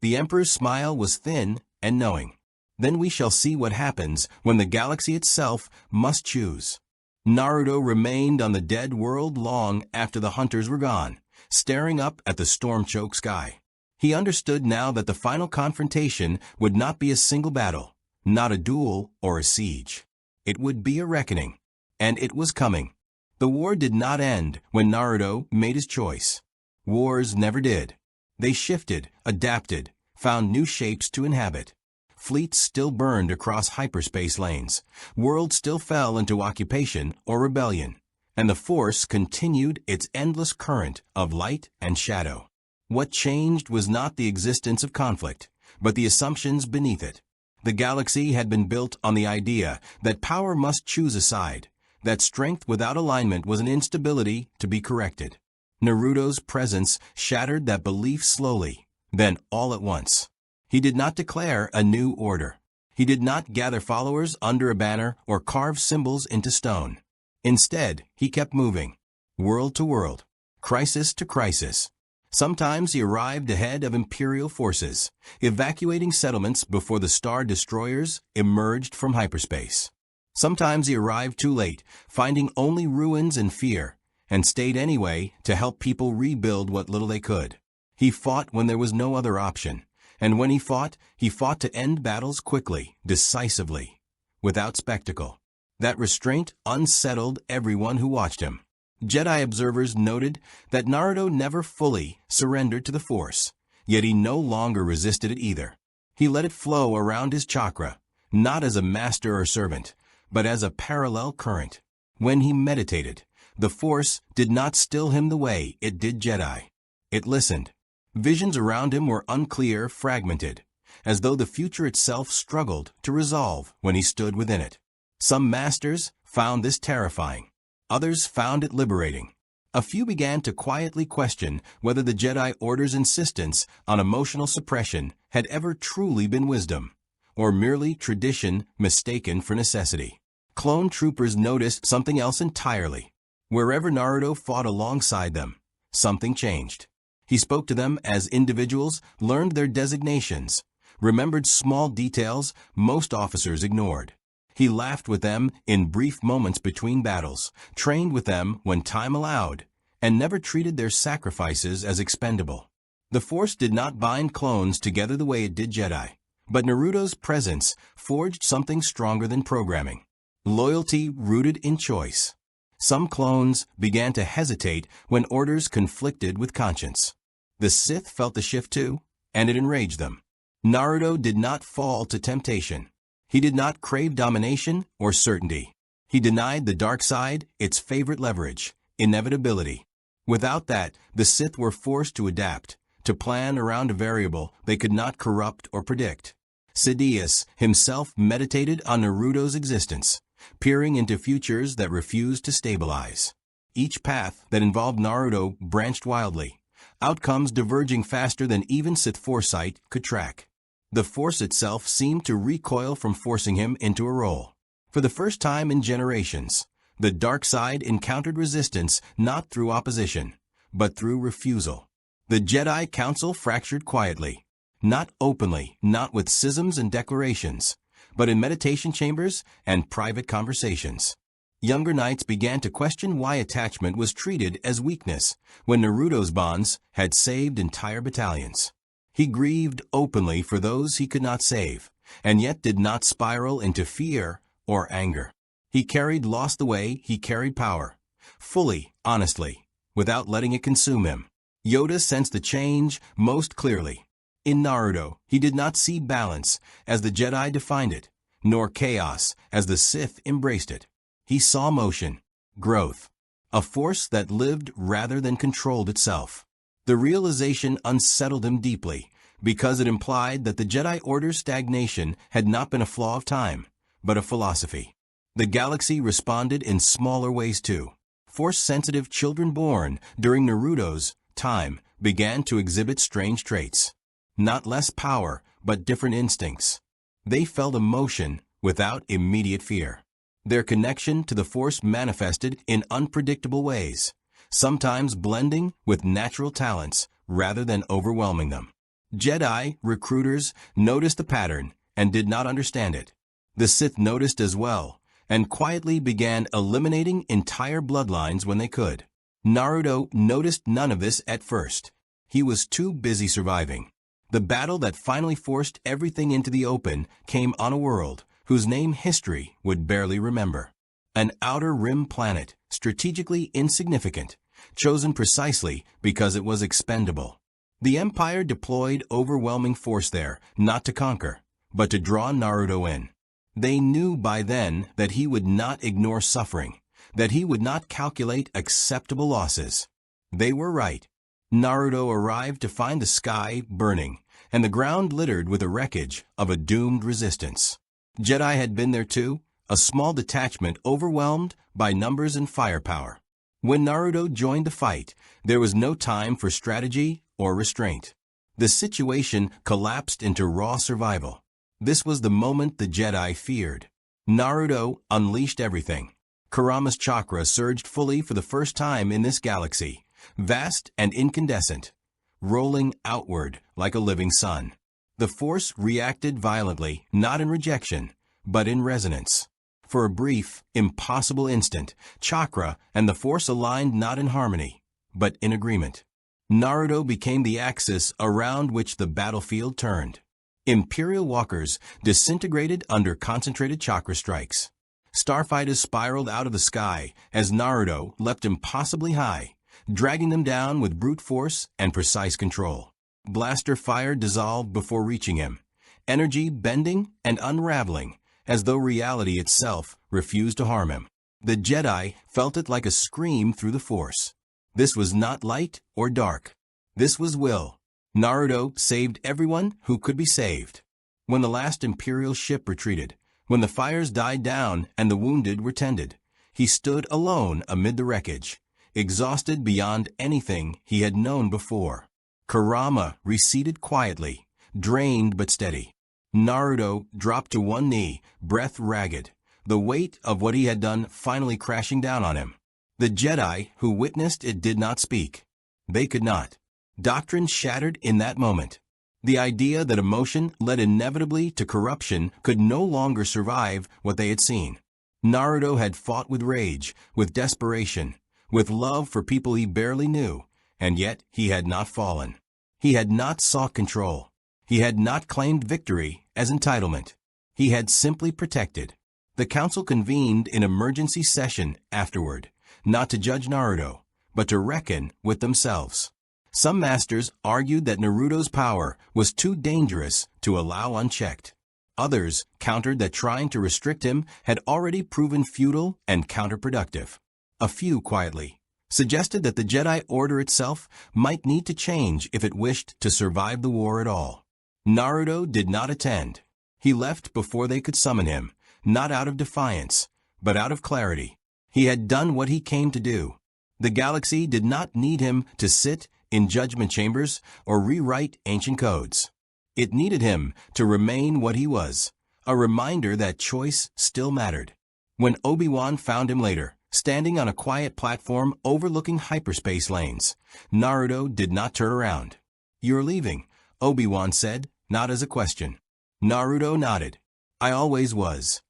The Emperor's smile was thin and knowing. Then we shall see what happens when the galaxy itself must choose. Naruto remained on the dead world long after the hunters were gone, staring up at the storm-choked sky. He understood now that the final confrontation would not be a single battle, not a duel or a siege. It would be a reckoning. And it was coming. The war did not end when Naruto made his choice. Wars never did. They shifted, adapted, found new shapes to inhabit. Fleets still burned across hyperspace lanes. Worlds still fell into occupation or rebellion. And the Force continued its endless current of light and shadow. What changed was not the existence of conflict, but the assumptions beneath it. The galaxy had been built on the idea that power must choose a side, that strength without alignment was an instability to be corrected. Naruto's presence shattered that belief slowly, then all at once. He did not declare a new order. He did not gather followers under a banner or carve symbols into stone. Instead, he kept moving, world to world, crisis to crisis. Sometimes he arrived ahead of Imperial forces, evacuating settlements before the Star Destroyers emerged from hyperspace. Sometimes he arrived too late, finding only ruins and fear, and stayed anyway to help people rebuild what little they could. He fought when there was no other option, and when he fought to end battles quickly, decisively, without spectacle. That restraint unsettled everyone who watched him. Jedi observers noted that Naruto never fully surrendered to the Force, yet he no longer resisted it either. He let it flow around his chakra, not as a master or servant, but as a parallel current. When he meditated, the Force did not still him the way it did Jedi. It listened. Visions around him were unclear, fragmented, as though the future itself struggled to resolve when he stood within it. Some masters found this terrifying. Others found it liberating. A few began to quietly question whether the Jedi Order's insistence on emotional suppression had ever truly been wisdom, or merely tradition mistaken for necessity. Clone troopers noticed something else entirely. Wherever Naruto fought alongside them, something changed. He spoke to them as individuals, learned their designations, remembered small details most officers ignored. He laughed with them in brief moments between battles, trained with them when time allowed, and never treated their sacrifices as expendable. The Force did not bind clones together the way it did Jedi, but Naruto's presence forged something stronger than programming. Loyalty rooted in choice. Some clones began to hesitate when orders conflicted with conscience. The Sith felt the shift too, and it enraged them. Naruto did not fall to temptation. He did not crave domination or certainty. He denied the dark side its favorite leverage, inevitability. Without that, the Sith were forced to adapt, to plan around a variable they could not corrupt or predict. Sidious himself meditated on Naruto's existence, peering into futures that refused to stabilize. Each path that involved Naruto branched wildly, outcomes diverging faster than even Sith foresight could track. The Force itself seemed to recoil from forcing him into a role. For the first time in generations, the dark side encountered resistance not through opposition, but through refusal. The Jedi Council fractured quietly, not openly, not with schisms and declarations, but in meditation chambers and private conversations. Younger knights began to question why attachment was treated as weakness when Naruto's bonds had saved entire battalions. He grieved openly for those he could not save, and yet did not spiral into fear or anger. He carried loss the way he carried power, fully, honestly, without letting it consume him. Yoda sensed the change most clearly. In Naruto, he did not see balance as the Jedi defined it, nor chaos as the Sith embraced it. He saw motion, growth, a force that lived rather than controlled itself. The realization unsettled him deeply, because it implied that the Jedi Order's stagnation had not been a flaw of time, but a philosophy. The galaxy responded in smaller ways too. Force-sensitive children born during Naruto's time began to exhibit strange traits. Not less power, but different instincts. They felt emotion without immediate fear. Their connection to the Force manifested in unpredictable ways, sometimes blending with natural talents rather than overwhelming them. Jedi recruiters noticed the pattern and did not understand it. The Sith noticed as well, and quietly began eliminating entire bloodlines when they could. Naruto noticed none of this at first. He was too busy surviving. The battle that finally forced everything into the open came on a world whose name history would barely remember. An outer rim planet, strategically insignificant, chosen precisely because it was expendable. The Empire deployed overwhelming force there, not to conquer, but to draw Naruto in. They knew by then that he would not ignore suffering, that he would not calculate acceptable losses. They were right. Naruto arrived to find the sky burning, and the ground littered with the wreckage of a doomed resistance. Jedi had been there too, a small detachment overwhelmed by numbers and firepower. When Naruto joined the fight, there was no time for strategy or restraint. The situation collapsed into raw survival. This was the moment the Jedi feared. Naruto unleashed everything. Kurama's chakra surged fully for the first time in this galaxy, vast and incandescent, rolling outward like a living sun. The Force reacted violently, not in rejection, but in resonance. For a brief, impossible instant, chakra and the Force aligned not in harmony, but in agreement. Naruto became the axis around which the battlefield turned. Imperial walkers disintegrated under concentrated chakra strikes. Starfighters spiraled out of the sky as Naruto leapt impossibly high, dragging them down with brute force and precise control. Blaster fire dissolved before reaching him, energy bending and unraveling as though reality itself refused to harm him. The Jedi felt it like a scream through the Force. This was not light or dark. This was will. Naruto saved everyone who could be saved. When the last Imperial ship retreated, when the fires died down and the wounded were tended, he stood alone amid the wreckage, exhausted beyond anything he had known before. Kurama receded quietly, drained but steady. Naruto dropped to one knee, breath ragged, the weight of what he had done finally crashing down on him. The Jedi who witnessed it did not speak. They could not. Doctrine shattered in that moment. The idea that emotion led inevitably to corruption could no longer survive what they had seen. Naruto had fought with rage, with desperation, with love for people he barely knew, and yet he had not fallen. He had not sought control. He had not claimed victory as entitlement. He had simply protected. The council convened in emergency session afterward, not to judge Naruto, but to reckon with themselves. Some masters argued that Naruto's power was too dangerous to allow unchecked. Others countered that trying to restrict him had already proven futile and counterproductive. A few quietly suggested that the Jedi Order itself might need to change if it wished to survive the war at all. Naruto did not attend. He left before they could summon him, not out of defiance, but out of clarity. He had done what he came to do. The galaxy did not need him to sit in judgment chambers or rewrite ancient codes. It needed him to remain what he was, a reminder that choice still mattered. When Obi-Wan found him later, standing on a quiet platform overlooking hyperspace lanes, Naruto did not turn around. "You're leaving," Obi-Wan said, not as a question. Naruto nodded. "I always was."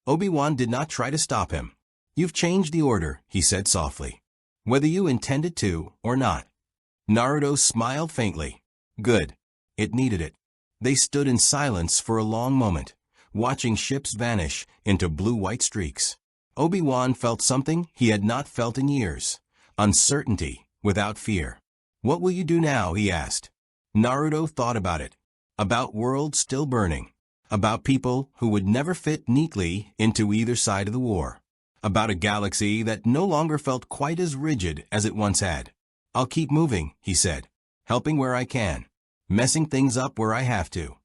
Obi-Wan did not try to stop him. "You've changed the order," he said softly, "whether you intended to or not." Naruto smiled faintly. Good. It needed it. They stood in silence for a long moment, watching ships vanish into blue-white streaks. Obi-Wan felt something he had not felt in years, uncertainty without fear. "What will you do now?" he asked. Naruto thought about it, about worlds still burning, about people who would never fit neatly into either side of the war, about a galaxy that no longer felt quite as rigid as it once had. "I'll keep moving," he said, "helping where I can, messing things up where I have to."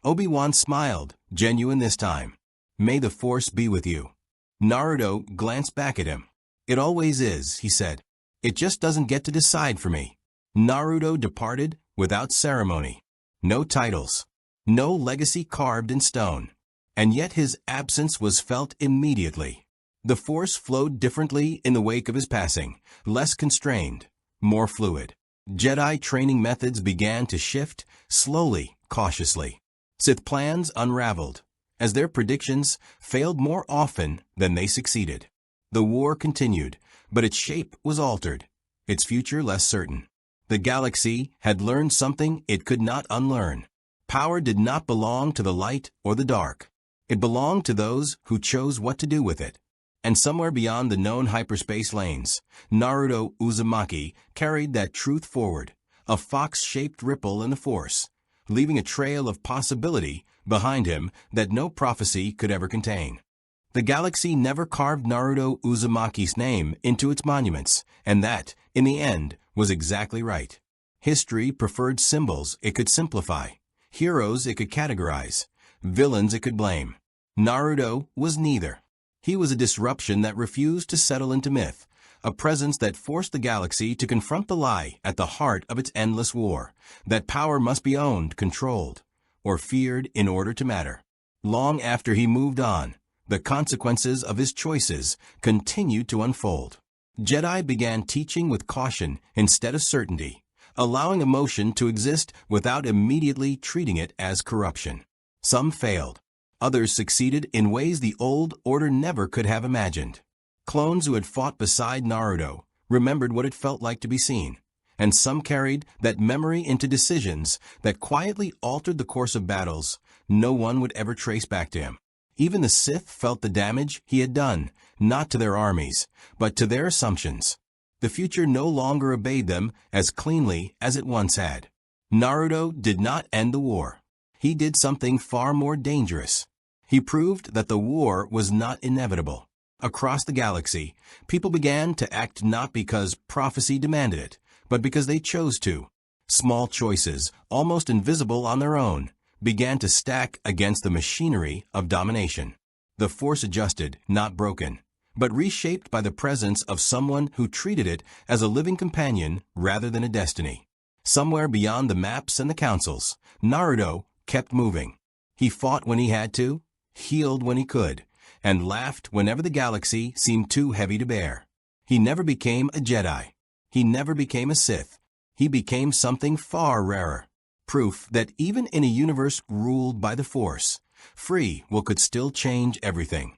Obi-Wan smiled, genuine this time. "May the Force be with you." Naruto glanced back at him. "It always is," he said. "It just doesn't get to decide for me." Naruto departed without ceremony. No titles, no legacy carved in stone. And yet his absence was felt immediately. The Force flowed differently in the wake of his passing, less constrained, more fluid. Jedi training methods began to shift, slowly, cautiously. Sith plans unraveled, as their predictions failed more often than they succeeded. The war continued, but its shape was altered, its future less certain. The galaxy had learned something it could not unlearn. Power did not belong to the light or the dark. It belonged to those who chose what to do with it. And somewhere beyond the known hyperspace lanes, Naruto Uzumaki carried that truth forward, a fox-shaped ripple in the Force, leaving a trail of possibility behind him that no prophecy could ever contain. The galaxy never carved Naruto Uzumaki's name into its monuments, and that, in the end, was exactly right. History preferred symbols it could simplify, heroes it could categorize, villains it could blame. Naruto was neither. He was a disruption that refused to settle into myth, a presence that forced the galaxy to confront the lie at the heart of its endless war, that power must be owned, controlled, or feared in order to matter. Long after he moved on, the consequences of his choices continued to unfold. Jedi began teaching with caution instead of certainty, allowing emotion to exist without immediately treating it as corruption. Some failed. Others succeeded in ways the old order never could have imagined. Clones who had fought beside Naruto remembered what it felt like to be seen, and some carried that memory into decisions that quietly altered the course of battles no one would ever trace back to him. Even the Sith felt the damage he had done, not to their armies, but to their assumptions. The future no longer obeyed them as cleanly as it once had. Naruto did not end the war. He did something far more dangerous. He proved that the war was not inevitable. Across the galaxy, people began to act not because prophecy demanded it, but because they chose to. Small choices, almost invisible on their own, began to stack against the machinery of domination. The force adjusted, not broken, but reshaped by the presence of someone who treated it as a living companion rather than a destiny. Somewhere beyond the maps and the councils, Naruto kept moving. He fought when he had to, healed when he could, and laughed whenever the galaxy seemed too heavy to bear. He never became a Jedi. He never became a Sith. He became something far rarer. Proof that even in a universe ruled by the Force, free will could still change everything.